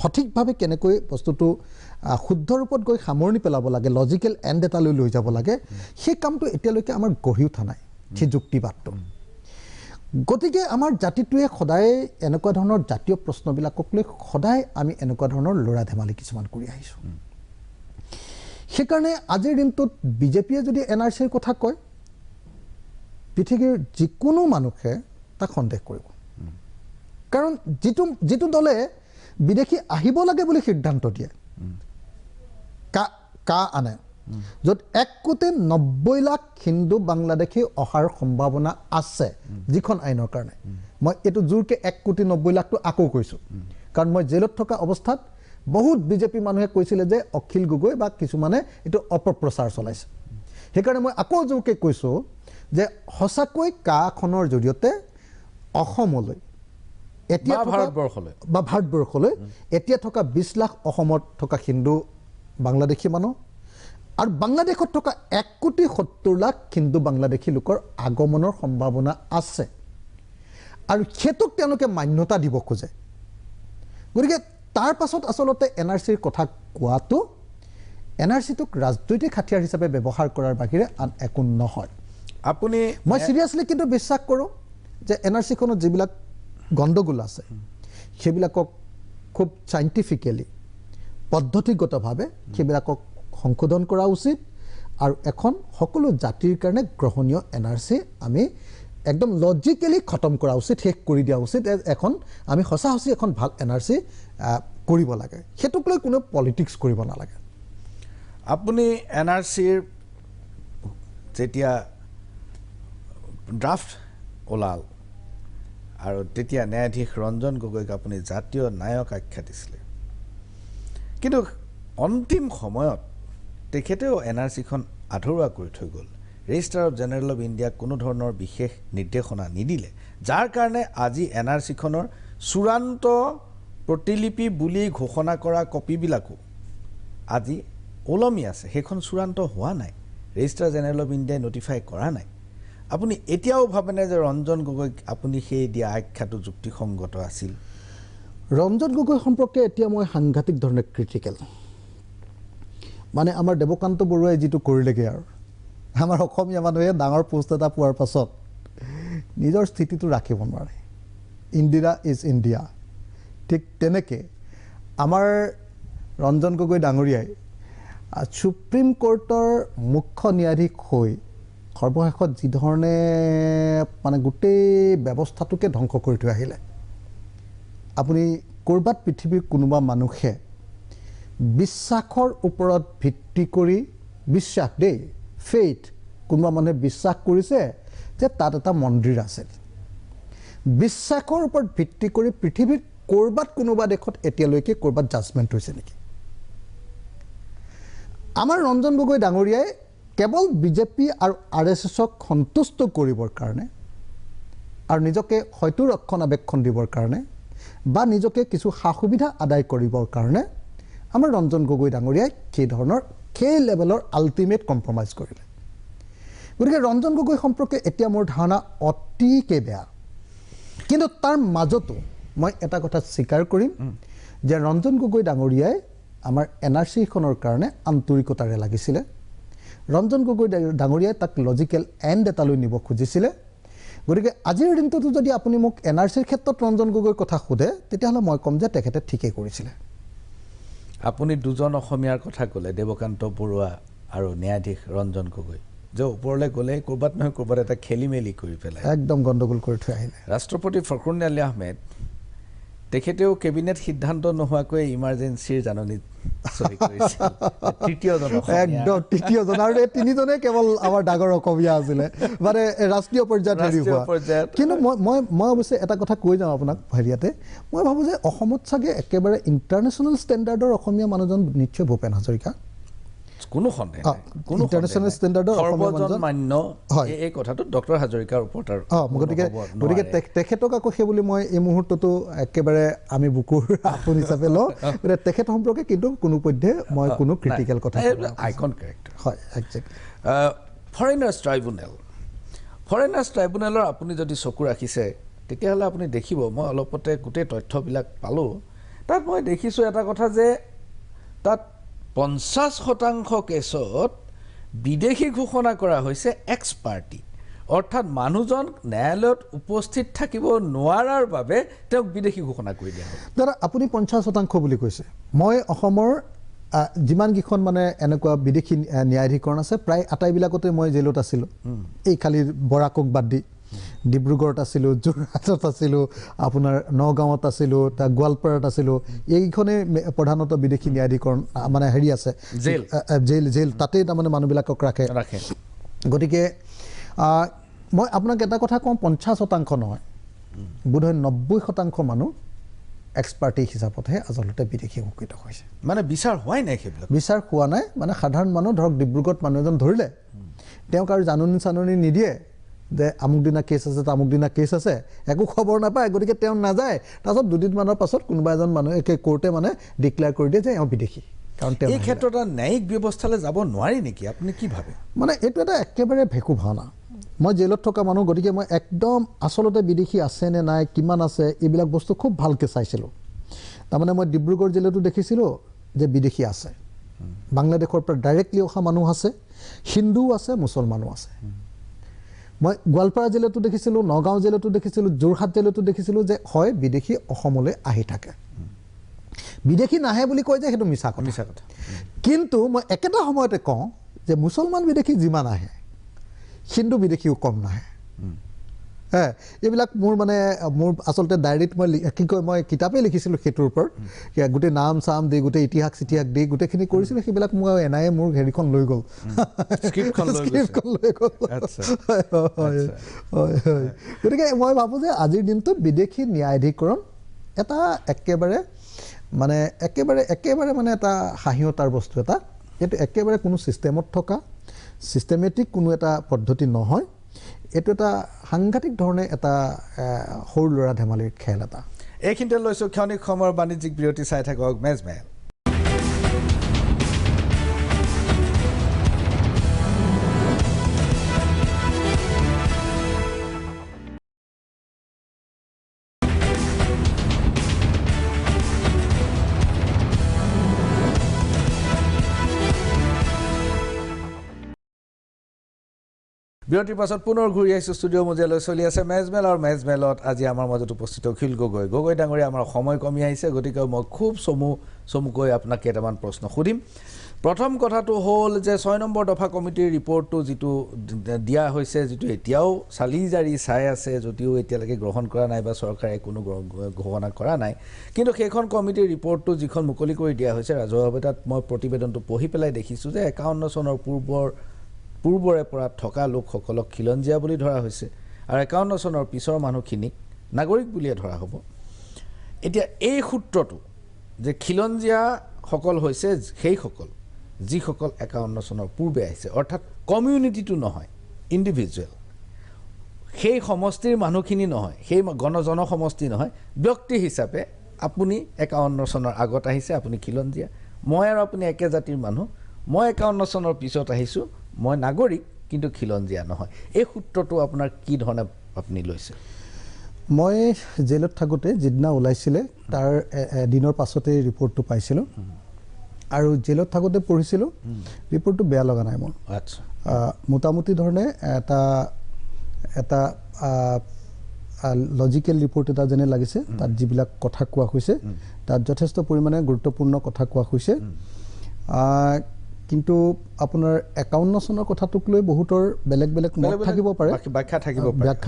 সঠিকভাৱে কেনেকৈ বস্তুটো শুদ্ধ ৰূপত গৈ সামৰণি পেলাব লাগে লজিকেল এণ্ড এটালৈ লৈ যাব লাগে সেই কামটো এতিয়ালৈকে আমাৰ গঢ়ি উঠা নাই সেই যুক্তিবাদটো গতিকে আমাৰ জাতিটোৱে সদায় এনেকুৱা ধৰণৰ জাতীয় প্ৰশ্নবিলাকক লৈ সদায় আমি এনেকুৱা ধৰণৰ ল'ৰা ধেমালি কিছুমান কৰি আহিছোঁ সেইকাৰণে আজিৰ দিনটোত বিজেপিয়ে যদি NRCৰ কথা কয় পৃথিৱীৰ যিকোনো মানুহে তাক সন্দেহ কৰিব কাৰণ যিটো দলে বিদেশী আহিব লাগে বুলি সিদ্ধান্ত দিয়ে কা আনে য'ত 1.90 লাখ হিন্দু বাংলাদেশী অহাৰ সম্ভাৱনা আছে যিখন আইনৰ কাৰণে মই এইটো জোৰকে 1.90 লাখটো আকৌ কৈছোঁ কাৰণ মই জেলত থকা অৱস্থাত বহুত বিজেপি মানুহে কৈছিলে যে অখিল গগৈ বা কিছুমানে এইটো অপপ্ৰচাৰ চলাইছে সেইকাৰণে মই আকৌ জোৰকে কৈছোঁ যে সঁচাকৈ কাখনৰ জৰিয়তে অসমলৈ এতিয়া ভাৰতবৰ্ষলৈ এতিয়া থকা 20 লাখ অসমত থকা হিন্দু বাংলাদেশী মানুহ আৰু বাংলাদেশত থকা 1.70 লাখ হিন্দু বাংলাদেশী লোকৰ আগমনৰ সম্ভাৱনা আছে আৰু সেইটোক তেওঁলোকে মান্যতা দিব খোজে গতিকে তাৰ পাছত আচলতে NRCৰ কথা কোৱাটো NRCটোক ৰাজনৈতিক হাতিয়াৰ হিচাপে ব্যৱহাৰ কৰাৰ বাহিৰে আন একো নহয় আপুনি মই চিৰিয়াছলি কিন্তু বিশ্বাস কৰোঁ যে NRCখনত যিবিলাক গণ্ডগোল আছে সেইবিলাকক খুব চাইণ্টিফিকেলি পদ্ধতিগতভাৱে সেইবিলাকক সংশোধন কৰা উচিত আৰু এখন সকলো জাতিৰ কাৰণে গ্ৰহণীয় NRC আমি একদম লজিকেলি খতম কৰা উচিত, শেষ কৰি দিয়া উচিত। এখন আমি সঁচা এখন ভাল NRC কৰিব লাগে, সেইটোক লৈ কোনো পলিটিক্স কৰিব নালাগে। আপুনি NRCৰ যেতিয়া ড্ৰাফ্ট ওলাল আৰু তেতিয়া ন্যায়াধীশ ৰঞ্জন গগৈক আপুনি জাতীয় নায়ক আখ্যা দিছিলে, কিন্তু অন্তিম সময়ত তেখেতেও NRCখন আধৰুৱা কৰি থৈ গ'ল। ৰেজিষ্টাৰ অফ জেনেৰেল অফ ইণ্ডিয়াক কোনো ধৰণৰ বিশেষ নিৰ্দেশনা নিদিলে, যাৰ কাৰণে আজি NRCখনৰ চূড়ান্ত প্ৰতিলিপি বুলি ঘোষণা কৰা কপিবিলাকো আজি ওলমি আছে, সেইখন চূড়ান্ত হোৱা নাই, ৰেজিষ্টাৰ জেনেৰেল অফ ইণ্ডিয়াই নটিফাই কৰা নাই। আপুনি এতিয়াও ভাবেনে যে ৰঞ্জন গগৈক আপুনি সেই দিয়া আখ্যাটো যুক্তিসংগত আছিল? ৰঞ্জন গগৈ সম্পৰ্কে এতিয়া মই সাংঘাতিক ধৰণে ক্ৰিটিকেল। মানে আমাৰ দেৱকান্ত বৰুৱাই যিটো কৰিলেগৈ, আৰু আমাৰ অসমীয়া মানুহে ডাঙৰ পোষ্ট এটা পোৱাৰ পাছত নিজৰ স্থিতিটো ৰাখিব নোৱাৰে। India is India. ঠিক তেনেকৈ আমাৰ ৰঞ্জন গগৈ ডাঙৰীয়াই সুপ্ৰিম কোৰ্টৰ মুখ্য ন্যায়াধীশ হৈ সৰ্বশেষত যিধৰণে মানে গোটেই ব্যৱস্থাটোকে ধ্বংস কৰি থৈ আহিলে, আপুনি ক'ৰবাত পৃথিৱীৰ কোনোবা মানুহে বিশ্বাসৰ ওপৰত ভিত্তি কৰি, বিশ্বাস দেই, ফেইথ, কোনোবা মানুহে বিশ্বাস কৰিছে যে তাত এটা মন্দিৰ আছিল, বিশ্বাসৰ ওপৰত ভিত্তি কৰি পৃথিৱীৰ ক'ৰবাত কোনোবা দেশত এতিয়ালৈকে ক'ৰবাত জাজমেণ্ট হৈছে নেকি? আমাৰ ৰঞ্জন গগৈ ডাঙৰীয়াই কেৱল বিজেপি আৰু RSSক সন্তুষ্ট কৰিবৰ কাৰণে আৰু নিজকে হয়তো ৰক্ষণাবেক্ষণ দিবৰ কাৰণে বা নিজকে কিছু সা সুবিধা আদায় কৰিবৰ কাৰণে আমাৰ ৰঞ্জন গগৈ ডাঙৰীয়াই সেই লেভেলৰ আল্টিমেট কম্প্ৰমাইজ কৰিলে। গতিকে ৰঞ্জন গগৈ সম্পৰ্কে এতিয়া মোৰ ধাৰণা অতিকে বেয়া। কিন্তু তাৰ মাজতো মই এটা কথা স্বীকাৰ কৰিম যে ৰঞ্জন গগৈ ডাঙৰীয়াই আমাৰ NRCখনৰ কাৰণে আন্তৰিকতাৰে লাগিছিলে। ৰঞ্জন গগৈ ডাঙৰীয়াই তাক লজিকেল এণ্ড এটালৈ নিব খুজিছিলে। গতিকে আজিৰ দিনটোতো যদি আপুনি মোক NRCৰ ক্ষেত্ৰত ৰঞ্জন গগৈৰ কথা সোধে, তেতিয়াহ'লে মই ক'ম যে তেখেতে ঠিকেই কৰিছিলে। আপুনি দুজন অসমীয়াৰ কথা ক'লে, দেৱকান্ত বৰুৱা আৰু ন্যায়াধীশ ৰঞ্জন গগৈ, যে ওপৰলৈ গ'লে ক'ৰবাত নহয় ক'ৰবাত এটা খেলি মেলি কৰি পেলাই একদম গণ্ডগোল কৰি থৈ আহিলে। ৰাষ্ট্ৰপতি ফখৰুদ্দিন আলি আহমেদ তেখেতেও কেবিনেট সিদ্ধান্ত নোহোৱাকৈ ইমাৰ্জেঞ্চিৰ জাননী চহী কৰিছিল। একদম তৃতীয়জন, আৰু এই তিনিজনেই কেৱল আমাৰ ডাঙৰ অসমীয়া আছিলে, মানে ৰাষ্ট্ৰীয় পৰ্যায়ত হেৰি হোৱা। কিন্তু মই অৱশ্যে এটা কথা কৈ যাওঁ আপোনাক হেৰিয়াতে, মই ভাবোঁ যে অসমত চাগে একেবাৰে ইণ্টাৰনেশ্যনেল ষ্টেণ্ডাৰ্ডৰ অসমীয়া মানুহজন নিশ্চয় ভূপেন হাজৰিকা। কোনো সন্দেহ নাই, ইণ্টাৰনেশ্যনেল ষ্টেণ্ডাৰ্ডৰ সৰ্বজন মান্য এই কথাটো ডক্টৰ হাজৰিকাৰ ওপৰত। গতিকে তেখেতক আকৌ সেই বুলি মই এই মুহূৰ্ততো একেবাৰে আমি বুকুৰ আপোন হিচাপে লওঁ। গতিকে তেখেত সম্পৰ্কে কিন্তু কোনোপধ্যে মই কোনো ক্ৰিটিকেল কথা আইকন কেৰেক্টাৰ। হয়, একজেক্ট। ফৰেইনাৰ্ছ ট্ৰাইব্যুনেলৰ আপুনি যদি চকু ৰাখিছে তেতিয়াহ'লে আপুনি দেখিব, মই অলপতে গোটেই তথ্যবিলাক পালোঁ, তাত মই দেখিছোঁ এটা কথা যে তাত 50% কেছত বিদেশী ঘোষণা কৰা হৈছে এক্স পাৰ্টি, অৰ্থাৎ মানুহজন ন্যায়ালয়ত উপস্থিত থাকিব নোৱাৰাৰ বাবে তেওঁক বিদেশী ঘোষণা কৰি দিয়া হয়। দাদা আপুনি 50% বুলি কৈছে, মই অসমৰ যিমানকেইখন মানে এনেকুৱা বিদেশী ন্যায়াধীকৰণ আছে প্ৰায় আটাইবিলাকতে মই জেলত আছিলোঁ। এই খালি বৰাকক বাদ দি ডিব্ৰুগড়ত আছিলোঁ, যোৰহাটত আছিলোঁ, আপোনাৰ নগাঁৱত আছিলোঁ, গোৱালপাৰাত আছিলোঁ। এইখনেই প্ৰধানতঃ বিদেশী ন্যায়াধীকৰণ মানে হেৰি আছে, জেল তাতেই তাৰমানে মানুহবিলাকক ৰাখে। গতিকে মই আপোনাক এটা কথা কওঁ, 50% নহয়, বোধহয় 90% মানুহ এক্সপাৰ্টি হিচাপতহে আচলতে বিদেশী ঘোষিত হৈছে। মানে বিচাৰ হোৱাই নাই, সেইবিলাক বিচাৰ হোৱা নাই। মানে সাধাৰণ মানুহ ধৰক ডিব্ৰুগড়ত মানুহ এজন ধৰিলে, তেওঁক আৰু জাননী নিদিয়ে যে আমুক দিনা কেছ আছে, তামুক দিনা কেছ আছে, একো খবৰ নাপায়। গতিকে তেওঁ নাযায়। তাৰপিছত দুদিনমানৰ পাছত কোনোবা এজন মানুহে কোৰ্টে মানে ডিক্লেয়াৰ কৰি দিয়ে যে এওঁ বিদেশী। কাৰণ এই ক্ষেত্ৰত ন্যায়িক ব্যৱস্থালৈ যাব নোৱাৰি নেকি, আপুনি কি ভাবে? মানে এইটো এটা একেবাৰে ভেকু ভাওনা। মই জেলত থকা মানুহ, গতিকে মই একদম আচলতে বিদেশী আছে নে নাই, কিমান আছে, এইবিলাক বস্তু খুব ভালকৈ চাইছিলোঁ। তাৰমানে মই ডিব্ৰুগড় জেলতো দেখিছিলোঁ যে বিদেশী আছে, বাংলাদেশৰ পৰা ডাইৰেক্টলি অহা মানুহ আছে, হিন্দুও আছে, মুছলমানো আছে। মই গোৱালপাৰা জেলতো দেখিছিলোঁ, নগাঁও জেলতো দেখিছিলোঁ, যোৰহাট জেলতো দেখিছিলোঁ যে হয় বিদেশী অসমলৈ আহি থাকে। বিদেশী নাহে বুলি কয় যে সেইটো মিছা কথা মিছা কথা কিন্তু মই একেটা সময়তে কওঁ যে মুছলমান বিদেশী যিমান আহে হিন্দু বিদেশীও কম নাহে এইবিলাক মোৰ আচলতে ডায়েৰীত মই কি কয় মই কিতাপেই লিখিছিলোঁ সেইটোৰ ওপৰত গোটেই নাম চাম দি গোটেই ইতিহাস চিতিহাস দি গোটেইখিনি কৰিছিলোঁ সেইবিলাক মই এনায়ে মোৰ হেৰিখন লৈ গ'ল স্ক্ৰিপ্টখন লৈ গ'ল গতিকে মই ভাবোঁ যে আজিৰ দিনটোত বিদেশী ন্যায়াধিকৰণ এটা একেবাৰে মানে এটা হাঁহিয়তাৰ বস্তু এটা এইটো একেবাৰে কোনো ছিষ্টেমত থকা ছিষ্টেমেটিক কোনো এটা পদ্ধতি নহয় এইটো এটা সাংঘাতিক ধৰণে এটা সৰু ল'ৰা ধেমালিৰ খেল এটা এইখিনিতে লৈছোঁ ক্ষণিক সময়ৰ বাণিজ্যিক বিৰতি চাই থাকক মেজমেল বিৰতিৰ পাছত পুনৰ ঘূৰি আহিছোঁ ষ্টুডিঅ' মজিয়ালৈ চলি আছে মেজমেল আৰু মেজমেলত আজি আমাৰ মাজত উপস্থিত অখিল গগৈ ডাঙৰীয়া আমাৰ সময় কমি আহিছে গতিকে মই খুব চমুকৈ আপোনাক কেইটামান প্ৰশ্ন সুধিম প্ৰথম কথাটো হ'ল যে 6 নম্বৰ দফা কমিটিৰ ৰিপৰ্টটো যিটো দিয়া হৈছে যিটো এতিয়াও চালি জাৰি চাই আছে যদিও এতিয়ালৈকে গ্ৰহণ কৰা নাই বা চৰকাৰে কোনো ঘোষণা কৰা নাই কিন্তু সেইখন কমিটিৰ ৰিপৰ্টটো যিখন মুকলি কৰি দিয়া হৈছে ৰাজহুৱাভাৱে তাত মই প্ৰতিবেদনটো পঢ়ি পেলাই দেখিছোঁ যে 51 চনৰ পূৰ্বৰে পৰা থকা লোকসকলক খিলঞ্জীয়া বুলি ধৰা হৈছে আৰু 51 চনৰ পিছৰ মানুহখিনিক নাগৰিক বুলিয়ে ধৰা হ'ব এতিয়া এই সূত্ৰটো যে খিলঞ্জীয়াসকল হৈছে সেইসকল যিসকল 51 চনৰ পূৰ্বে আহিছে অৰ্থাৎ কমিউনিটিটো নহয় ইণ্ডিভিজুৱেল সেই সমষ্টিৰ মানুহখিনি নহয় সেই জনসমষ্টি নহয় ব্যক্তি হিচাপে আপুনি 51 চনৰ আগত আহিছে আপুনি খিলঞ্জীয়া মই আৰু আপুনি একে জাতিৰ মানুহ মই 51 চনৰ পিছত আহিছোঁ মই নাগৰিক কিন্তু খিলঞ্জীয়া নহয় এই সূত্ৰটো আপোনাৰ কি ধৰণে আপুনি লৈছে মই জেলত থাকোঁতে যিদিনা ওলাইছিলে তাৰ এদিনৰ পাছতে ৰিপৰ্টটো পাইছিলোঁ আৰু জেলত থাকোঁতে পঢ়িছিলোঁ ৰিপৰ্টটো বেয়া লগা নাই মোৰ আচ্ছা মোটামুটি ধৰণে এটা লজিকেল ৰিপৰ্ট এটা যেনে লাগিছে তাত যিবিলাক কথা কোৱা হৈছে তাত যথেষ্ট পৰিমাণে গুৰুত্বপূৰ্ণ কথা কোৱা হৈছে কিন্তু আপোনাৰ 51 চনৰ কথাটোক লৈ বহুতৰ বেলেগ মত থাকিব পাৰে ব্যাখ্যা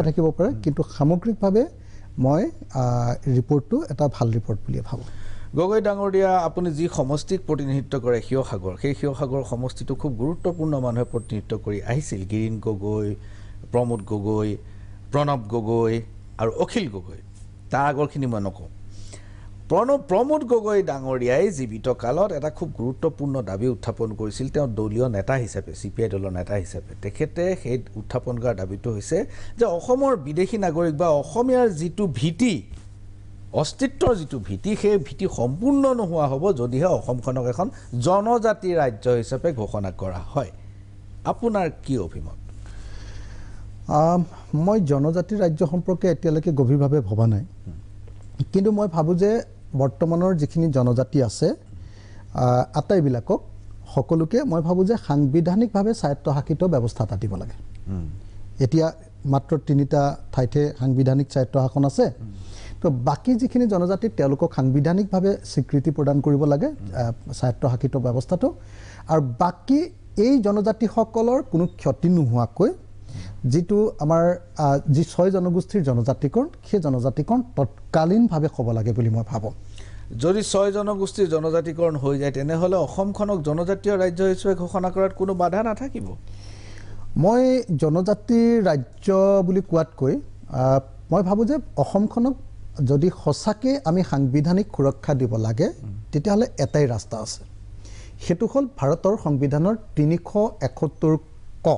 থাকিব পাৰে কিন্তু সামগ্ৰিকভাৱে মই ৰিপৰ্টটো এটা ভাল ৰিপৰ্ট বুলি ভাবোঁ গগৈ ডাঙৰীয়া আপুনি যি সমষ্টিক প্ৰতিনিধিত্ব কৰে শিৱসাগৰ সেই শিৱসাগৰ সমষ্টিটো খুব গুৰুত্বপূৰ্ণ মানুহে প্ৰতিনিধিত্ব কৰি আহিছিল গিৰীন গগৈ প্ৰমোদ গগৈ প্ৰণৱ গগৈ আৰু অখিল গগৈ তাৰ আগৰখিনি মই নকওঁ প্ৰমোদ গগৈ ডাঙৰীয়াই জীৱিত কালত এটা খুব গুৰুত্বপূৰ্ণ দাবী উত্থাপন কৰিছিল তেওঁ দলীয় নেতা হিচাপে CPI দলৰ নেতা হিচাপে তেখেতে সেই উত্থাপন কৰাৰ দাবীটো হৈছে যে অসমৰ বিদেশী নাগৰিক বা অসমীয়াৰ যিটো ভীতি অস্তিত্বৰ যিটো ভীতি সেই ভীতি সম্পূৰ্ণ নোহোৱা হ'ব যদিহে অসমখনক এখন জনজাতি ৰাজ্য হিচাপে ঘোষণা কৰা হয় আপোনাৰ কি অভিমত মই জনজাতি ৰাজ্য সম্পৰ্কে এতিয়ালৈকে গভীৰভাৱে ভবা নাই কিন্তু মই ভাবোঁ যে বৰ্তমানৰ যিখিনি জনজাতি আছে আটাইবিলাকক সকলোকে মই ভাবোঁ যে সাংবিধানিকভাৱে স্বায়ত্তশাসিত ব্যৱস্থা এটা দিব লাগে এতিয়া মাত্ৰ 3টা ঠাইতে সাংবিধানিক স্বায়ত্তশাসন আছে তো বাকি যিখিনি জনজাতি তেওঁলোকক সাংবিধানিকভাৱে স্বীকৃতি প্ৰদান কৰিব লাগে স্বায়ত্তশাসিত ব্যৱস্থাটো আৰু বাকি এই জনজাতিসকলৰ কোনো ক্ষতি নোহোৱাকৈ যিটো আমাৰ যি 6 জনগোষ্ঠীৰ জনজাতিকৰণ সেই জনজাতিকৰণ তৎকালীনভাৱে হ'ব লাগে বুলি মই ভাবোঁ যদি 6 জনগোষ্ঠীৰ জনজাতিকৰণ হৈ যায় তেনেহ'লে অসমখনক জনজাতীয় ৰাজ্য হিচাপে ঘোষণা কৰাত কোনো বাধা নাথাকিব মই জনজাতিৰ ৰাজ্য বুলি কোৱাতকৈ মই ভাবোঁ যে অসমখনক যদি সঁচাকৈ আমি সাংবিধানিক সুৰক্ষা দিব লাগে তেতিয়াহ'লে এটাই ৰাস্তা আছে সেইটো হ'ল ভাৰতৰ সংবিধানৰ 371 ক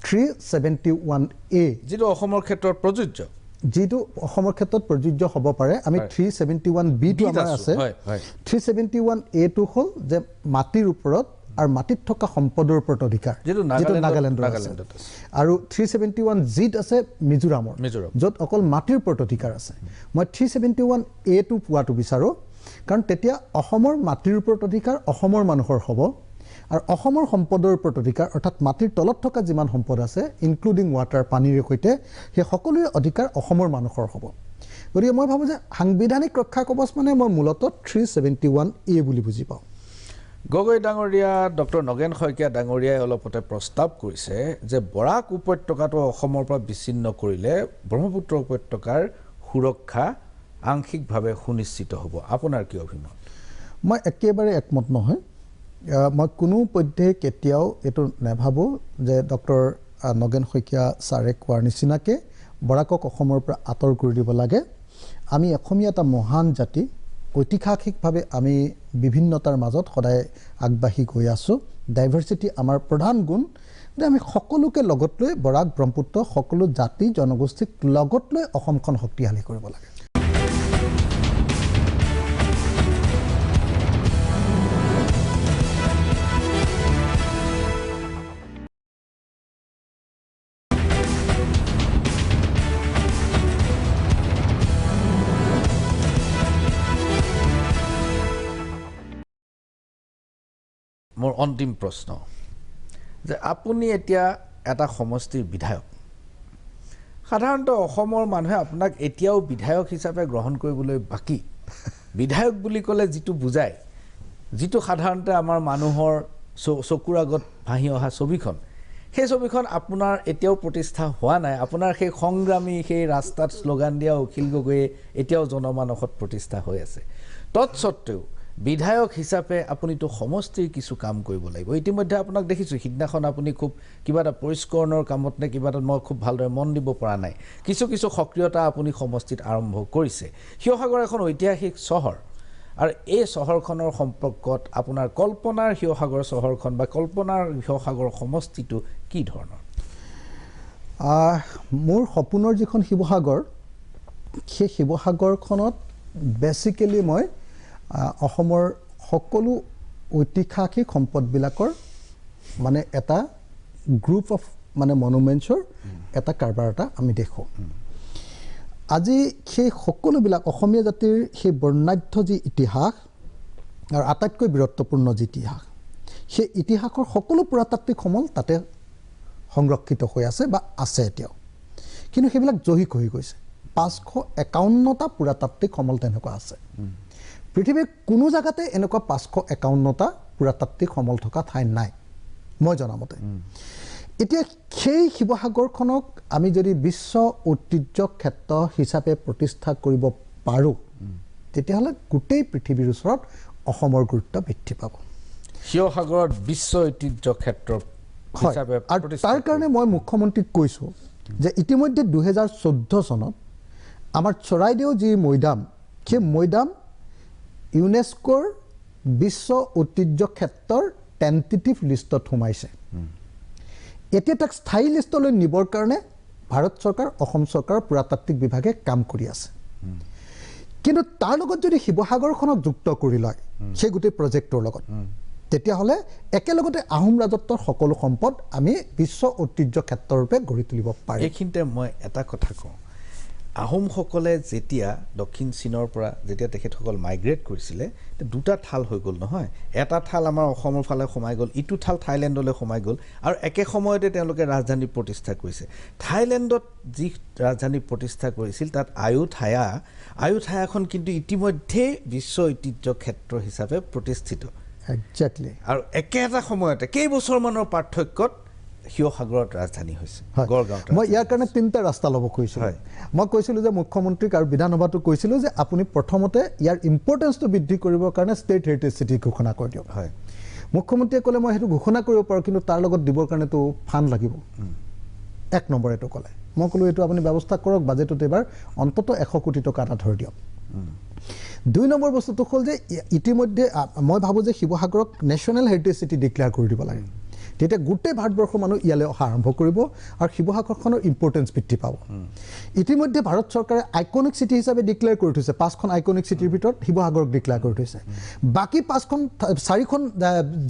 371A যিটো অসমৰ ক্ষেত্ৰত প্ৰযোজ্য যিটো অসমৰ ক্ষেত্ৰত প্ৰযোজ্য হ'ব পাৰে আমি 371B টো আমাৰ আছে 371A টো হ'ল যে মাটিৰ ওপৰত আৰু মাটিত থকা সম্পদৰ ওপৰত অধিকাৰ যেটো নাগালেণ্ডৰ আছে আৰু 371G আছে মিজোৰামৰ য'ত অকল মাটিৰ ওপৰত অধিকাৰ আছে মই 371A টো পোৱাটো বিচাৰো কাৰণ তেতিয়া অসমৰ মাটিৰ ওপৰত অধিকাৰ অসমৰ মানুহৰ হ'ব আৰু অসমৰ সম্পদৰ ওপৰত অধিকাৰ অৰ্থাৎ মাটিৰ তলত থকা যিমান সম্পদ আছে ইনক্লুডিং ৱাটাৰ পানীৰ সৈতে সেই সকলোৰে অধিকাৰ অসমৰ মানুহৰ হ'ব গতিকে মই ভাবোঁ যে সাংবিধানিক ৰক্ষা কৱচ মানে মই মূলতঃ 371A বুলি বুজি পাওঁ গগৈ ডাঙৰীয়া ডক্টৰ নগেন শইকীয়া ডাঙৰীয়াই অলপতে প্ৰস্তাৱ কৰিছে যে বৰাক উপত্যকাটো অসমৰ পৰা বিচ্ছিন্ন কৰিলে ব্ৰহ্মপুত্ৰ উপত্যকাৰ সুৰক্ষা আংশিকভাৱে সুনিশ্চিত হ'ব আপোনাৰ কি অভিমত মই একেবাৰে একমত নহয় মই কোনো পধ্যেই কেতিয়াও এইটো নাভাবোঁ যে ডক্টৰ নগেন শইকীয়া ছাৰে কোৱাৰ নিচিনাকৈ বৰাকক অসমৰ পৰা আঁতৰ কৰি দিব লাগে আমি অসমীয়া এটা মহান জাতি ঐতিহাসিকভাৱে আমি বিভিন্নতাৰ মাজত সদায় আগবাঢ়ি গৈ আছোঁ ডাইভাৰ্চিটি আমাৰ প্ৰধান গুণ গতিকে আমি সকলোকে লগত লৈ বৰাক ব্ৰহ্মপুত্ৰ সকলো জাতি জনগোষ্ঠীক লগত লৈ অসমখন শক্তিশালী কৰিব লাগে মোৰ অন্তিম প্ৰশ্ন যে আপুনি এতিয়া এটা সমষ্টিৰ বিধায়ক সাধাৰণতে অসমৰ মানুহে আপোনাক এতিয়াও বিধায়ক হিচাপে গ্ৰহণ কৰিবলৈ বাকী বিধায়ক বুলি ক'লে যিটো বুজায় যিটো সাধাৰণতে আমাৰ মানুহৰ চকুৰ আগত ভাহি অহা ছবিখন সেই ছবিখন আপোনাৰ এতিয়াও প্ৰতিষ্ঠা হোৱা নাই আপোনাৰ সেই সংগ্ৰামী সেই ৰাস্তাত শ্লোগান দিয়া অখিল গগৈয়ে এতিয়াও জনমানসত প্ৰতিষ্ঠা হৈ আছে তৎসত্ত্বেও বিধায়ক হিচাপে আপুনিতো সমষ্টিৰ কিছু কাম কৰিব লাগিব ইতিমধ্যে আপোনাক দেখিছোঁ সিদিনাখন আপুনি খুব কিবা এটা পৰিষ্কৰণৰ কামত নে কিবা এটা মই খুব ভালদৰে মন দিব পৰা নাই কিছু সক্ৰিয়তা আপুনি সমষ্টিত আৰম্ভ কৰিছে শিৱসাগৰ এখন ঐতিহাসিক চহৰ আৰু এই চহৰখনৰ সম্পৰ্কত আপোনাৰ কল্পনাৰ শিৱসাগৰ চহৰখন বা কল্পনাৰ শিৱসাগৰ সমষ্টিটো কি ধৰণৰ মোৰ সপোনৰ যিখন শিৱসাগৰ সেই শিৱসাগৰখনত বেচিকেলি মই অসমৰ সকলো ঐতিহাসিক সম্পদবিলাকৰ মানে এটা গ্ৰুপ অফ মানে মনুমেণ্টছৰ এটা কাৰবাৰ এটা আমি দেখোঁ আজি সেই সকলোবিলাক অসমীয়া জাতিৰ সেই বৰ্ণাঢ্য যি ইতিহাস আৰু আটাইতকৈ বীৰত্বপূৰ্ণ যি ইতিহাস সেই ইতিহাসৰ সকলো পুৰাতাত্ত্বিক সমল তাতে সংৰক্ষিত হৈ আছে বা আছে এতিয়াও কিন্তু সেইবিলাক জহিক হৈ গৈছে 551টা পুৰাতাত্ত্বিক সমল তেনেকুৱা আছে পৃথিৱীৰ কোনো জায়গাতে এনেকুৱা 551টা পুৰাতাত্ত্বিক সমল থকা ঠাই নাই মই জনামতে এতিয়া সেই শিৱসাগৰখনক আমি যদি বিশ্ব ঐতিহ্য ক্ষেত্ৰ হিচাপে প্ৰতিষ্ঠা কৰিব পাৰোঁ তেতিয়াহ'লে গোটেই পৃথিৱীৰ ওচৰত অসমৰ গুৰুত্ব বৃদ্ধি পাব শিৱসাগৰত বিশ্ব ঐতিহ্য ক্ষেত্ৰ হিচাপে আৰু তাৰ কাৰণে মই মুখ্যমন্ত্ৰীক কৈছোঁ যে ইতিমধ্যে 2014 চনত আমাৰ চৰাইদেউ যি মৈদাম সেই মৈদাম ইউনেস্কোৰ বিশ্ব ঐতিহ্য ক্ষেত্ৰৰ টেণ্টেটিভ লিষ্টত সোমাইছে এতিয়া তাক স্থায়ী লিষ্টলৈ নিবৰ কাৰণে ভাৰত চৰকাৰ অসম চৰকাৰৰ পুৰাতাত্ত্বিক বিভাগে কাম কৰি আছে কিন্তু তাৰ লগত যদি শিৱসাগৰখনক যুক্ত কৰি লয় সেই গোটেই প্ৰজেক্টৰ লগত তেতিয়াহ'লে একেলগতে আহোম ৰাজত্বৰ সকলো সম্পদ আমি বিশ্ব ঐতিহ্য ক্ষেত্ৰৰূপে গঢ়ি তুলিব পাৰিম এইখিনিতে মই এটা কথা কওঁ আহোমসকলে যেতিয়া দক্ষিণ চীনৰ পৰা যেতিয়া তেখেতসকল মাইগ্ৰেট কৰিছিলে দুটা ঠাল হৈ গ'ল নহয় এটা ঠাল আমাৰ অসমৰ ফালে সোমাই গ'ল ইটো ঠাল থাইলেণ্ডলৈ সোমাই গ'ল আৰু একে সময়তে তেওঁলোকে ৰাজধানী প্ৰতিষ্ঠা কৰিছে থাইলেণ্ডত যি ৰাজধানী প্ৰতিষ্ঠা কৰিছিল তাত আয়ুথায়াখন কিন্তু ইতিমধ্যে বিশ্ব ঐতিহ্য ক্ষেত্ৰ হিচাপে প্ৰতিষ্ঠিত একজেক্টলি আৰু একেটা সময়তে কেইবছৰমানৰ পাৰ্থক্যত শিৱসাগৰত ৰাজধানী হৈছে গড়গাঁৱত মই ইয়াৰ কাৰণে 3টা ৰাস্তা ল'ব কৈছিলোঁ মই কৈছিলোঁ যে মুখ্যমন্ত্ৰীক আৰু বিধানসভাটো কৈছিলোঁ যে আপুনি প্ৰথমতে ইয়াৰ ইম্পৰ্টেঞ্চটো বৃদ্ধি কৰিবৰ কাৰণে ষ্টেট হেৰিটেজ চিটি ঘোষণা কৰি দিয়ক হয় মুখ্যমন্ত্ৰীয়ে ক'লে মই সেইটো ঘোষণা কৰিব পাৰোঁ কিন্তু তাৰ লগত দিবৰ কাৰণেতো ফাণ্ড লাগিব 1 নম্বৰ এইটো ক'লে মই ক'লোঁ এইটো আপুনি ব্যৱস্থা কৰক বাজেটত এবাৰ অন্ততঃ 100 কোটি টকা এটা ধৰি দিয়ক 2 নম্বৰ বস্তুটো হ'ল যে ইতিমধ্যে মই ভাবোঁ যে শিৱসাগৰক নেশ্যনেল হেৰিটেজ চিটি ডিক্লেয়াৰ কৰি দিব লাগে তেতিয়া গোটেই ভাৰতবৰ্ষৰ মানুহ ইয়ালৈ অহা আৰম্ভ কৰিব আৰু শিৱসাগৰখনৰ ইম্পৰ্টেঞ্চ বৃদ্ধি পাব ইতিমধ্যে ভাৰত চৰকাৰে আইকনিক চিটি হিচাপে ডিক্লেয়াৰ কৰি থৈছে 5খন আইকনিক চিটিৰ ভিতৰত শিৱসাগৰক ডিক্লেয়াৰ কৰি থৈছে বাকী 4খন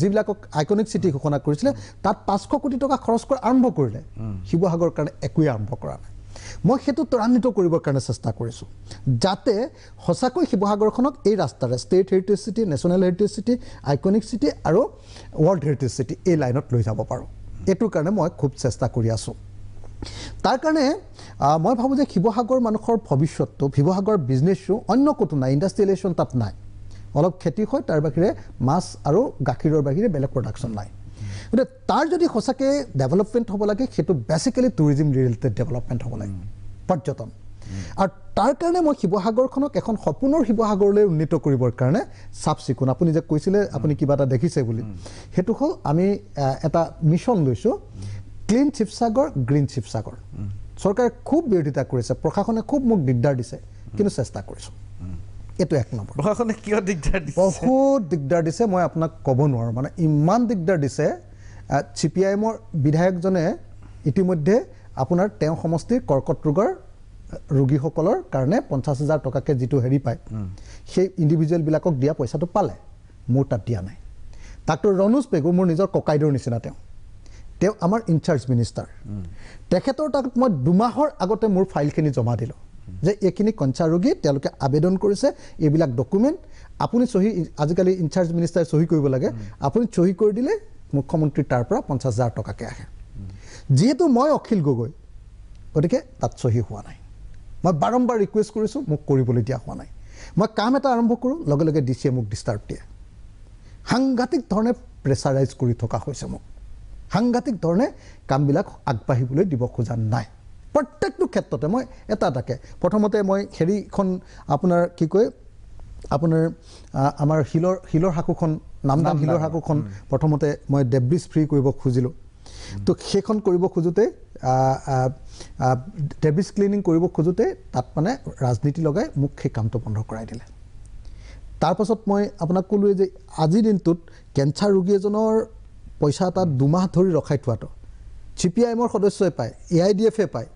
যিবিলাকক আইকনিক চিটি ঘোষণা কৰিছিলে তাত 500 কোটি টকা খৰচ কৰা আৰম্ভ কৰিলে শিৱসাগৰৰ কাৰণে একোৱেই আৰম্ভ কৰা নাই মই সেইটো ত্বৰান্বিত কৰিবৰ কাৰণে চেষ্টা কৰিছোঁ যাতে সঁচাকৈ শিৱসাগৰখনক এই ৰাস্তাৰে state heritage city national heritage city iconic city আৰু ৱৰ্ল্ড হেৰিটেজ চিটি এই লাইনত লৈ যাব পাৰোঁ এইটোৰ কাৰণে মই খুব চেষ্টা কৰি আছোঁ তাৰ কাৰণে মই ভাবোঁ যে শিৱসাগৰ মানুহৰ ভৱিষ্যতটো শিৱসাগৰ বিজনেছটো অন্য ক'তো নাই, ইণ্ডাষ্ট্ৰিয়েলাইজেশ্যন তাত নাই। অলপ খেতি হয়, তাৰ বাহিৰে মাছ আৰু গাখীৰৰ বাহিৰে বেলেগ প্ৰডাকশ্যন নাই। গতিকে তাৰ যদি সঁচাকৈ ডেভেলপমেণ্ট হ'ব লাগে, সেইটো বেচিকেলি টুৰিজিম ৰিলেটেড ডেভেলপমেণ্ট হ'ব লাগে, পৰ্যটন। আৰু তাৰ কাৰণে মই শিৱসাগৰখনক এখন সপোনৰ শিৱসাগৰলৈ উন্নীত কৰিবৰ কাৰণে চাফ চিকুণ, আপুনি যে কৈছিলে আপুনি কিবা এটা দেখিছে বুলি, সেইটো হ'ল আমি এটা মিছন লৈছোঁ, ক্লিন শিৱসাগৰ, গ্ৰীণ শিৱসাগৰ। চৰকাৰে খুব বিৰোধিতা কৰিছে, প্ৰশাসনে খুব মোক দিগদাৰ দিছে, কিন্তু চেষ্টা কৰিছোঁ। এইটো এক নম্বৰ। প্ৰশাসনে কিয় দিগদাৰ দিছে? বহুত দিগদাৰ দিছে, মই আপোনাক ক'ব নোৱাৰোঁ, মানে ইমান দিগদাৰ দিছে। CPIMৰ বিধায়কজনে ইতিমধ্যে আপোনাৰ তেওঁ সমষ্টিৰ কৰ্কট ৰোগৰ ৰোগীসকলৰ কাৰণে 50,000 টকাকৈ যিটো হেৰি পায়, সেই ইণ্ডিভিজুৱেলবিলাকক দিয়া পইচাটো পালে, মোৰ তাত দিয়া নাই। ডাক্তৰ ৰণোজ পেগু মোৰ নিজৰ ককাইদেউৰ নিচিনা, তেওঁ আমাৰ ইনচাৰ্জ মিনিষ্টাৰ। তেখেতৰ তাত মই 2 মাহৰ আগতে মোৰ ফাইলখিনি জমা দিলোঁ যে এইখিনি কঞ্চা ৰোগী, তেওঁলোকে আবেদন কৰিছে, এইবিলাক ডকুমেণ্ট আপুনি চহী, আজিকালি ইনচাৰ্জ মিনিষ্টাৰে চহী কৰিব লাগে, আপুনি চহী কৰি দিলে মুখ্যমন্ত্ৰীৰ তাৰ পৰা 50,000 টকাকৈ আহে। যিহেতু মই অখিল গগৈ, গতিকে তাত চহী হোৱা নাই। মই বাৰম্বাৰ ৰিকুৱেষ্ট কৰিছোঁ, মোক কৰিবলৈ দিয়া হোৱা নাই। মই কাম এটা আৰম্ভ কৰোঁ, লগে লগে DCয়ে মোক ডিষ্টাৰ্ব দিয়ে। সাংঘাতিক ধৰণে প্ৰেছাৰাইজ কৰি থকা হৈছে মোক, সাংঘাতিক ধৰণে কামবিলাক আগবাঢ়িবলৈ দিব খোজা নাই। প্ৰত্যেকটো ক্ষেত্ৰতে মই এটাকে, প্ৰথমতে মই হেৰিখন আপোনাৰ কি কয়, আপোনাৰ আমাৰ শিলৰ সাঁকোখন, নামদাং শিলৰ সাঁকোখন প্ৰথমতে মই ডেব্ৰিজ ফ্ৰী কৰিব খুজিলোঁ। তো সেইখন কৰিব খোজোঁতে, ডেব্ৰিজ ক্লিনিং কৰিব খোজোঁতে তাত মানে ৰাজনীতি লগাই মোক সেই কামটো বন্ধ কৰাই দিলে। তাৰপাছত মই আপোনাক ক'লোৱে যে আজিৰ দিনটোত কেঞ্চাৰ ৰোগী এজনৰ পইচা এটা 2 মাহ ধৰি ৰখাই থোৱাটো CPIMৰ সদস্যই পায়, AIDFে পায়,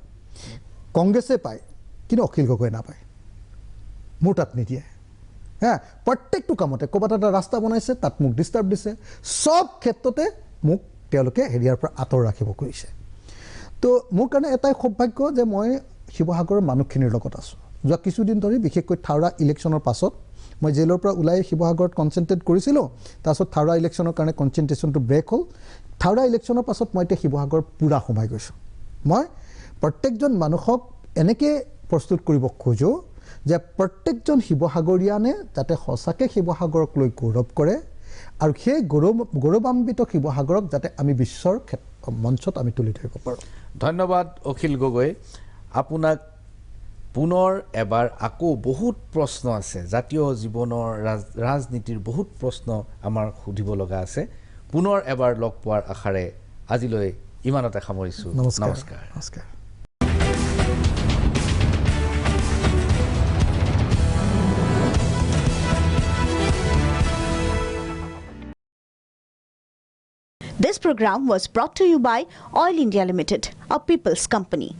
কংগ্ৰেছে পায়, কিন্তু অখিল গগৈয়ে নাপায়, মোৰ তাত নিদিয়ে। প্ৰত্যেকটো কামতে ক'ৰবাত এটা ৰাস্তা বনাইছে, তাত মোক ডিষ্টাৰ্ব দিছে, চব ক্ষেত্ৰতে মোক তেওঁলোকে হেৰিয়াৰ পৰা আঁতৰ ৰাখিব খুজিছে। তো মোৰ কাৰণে এটাই সৌভাগ্য যে মই শিৱসাগৰৰ মানুহখিনিৰ লগত আছোঁ। যোৱা কিছুদিন ধৰি, বিশেষকৈ থাওৰা ইলেকশ্যনৰ পাছত মই জেলৰ পৰা ওলাই শিৱসাগৰত কনচেনট্ৰেট কৰিছিলোঁ, তাৰপাছত থাওৰা ইলেকশ্যনৰ কাৰণে কনচেনট্ৰেশ্যনটো ব্ৰেক হ'ল। থাওৰা ইলেকশ্যনৰ পাছত মই এতিয়া শিৱসাগৰ পূৰা সোমাই গৈছোঁ। মই প্ৰত্যেকজন মানুহক এনেকৈ প্ৰস্তুত কৰিব খোজোঁ যে প্ৰত্যেকজন শিৱসাগৰীয়ানে যাতে সঁচাকৈ শিৱসাগৰক লৈ গৌৰৱ কৰে, আৰু সেই গৌৰৱান্বিত শিৱসাগৰক যাতে আমি বিশ্বৰ মঞ্চত আমি তুলি ধৰিব পাৰোঁ। ধন্যবাদ অখিল গগৈ। আপোনাক পুনৰ এবাৰ আকৌ বহুত প্ৰশ্ন আছে, জাতীয় জীৱনৰ ৰাজনীতিৰ বহুত প্ৰশ্ন আমাৰ সুধিব লগা আছে। পুনৰ এবাৰ লগ পোৱাৰ আশাৰে আজিলৈ ইমানতে সামৰিছোঁ। নমস্কাৰ। নমস্কাৰ। This program was brought to you by Oil India Limited, a people's company.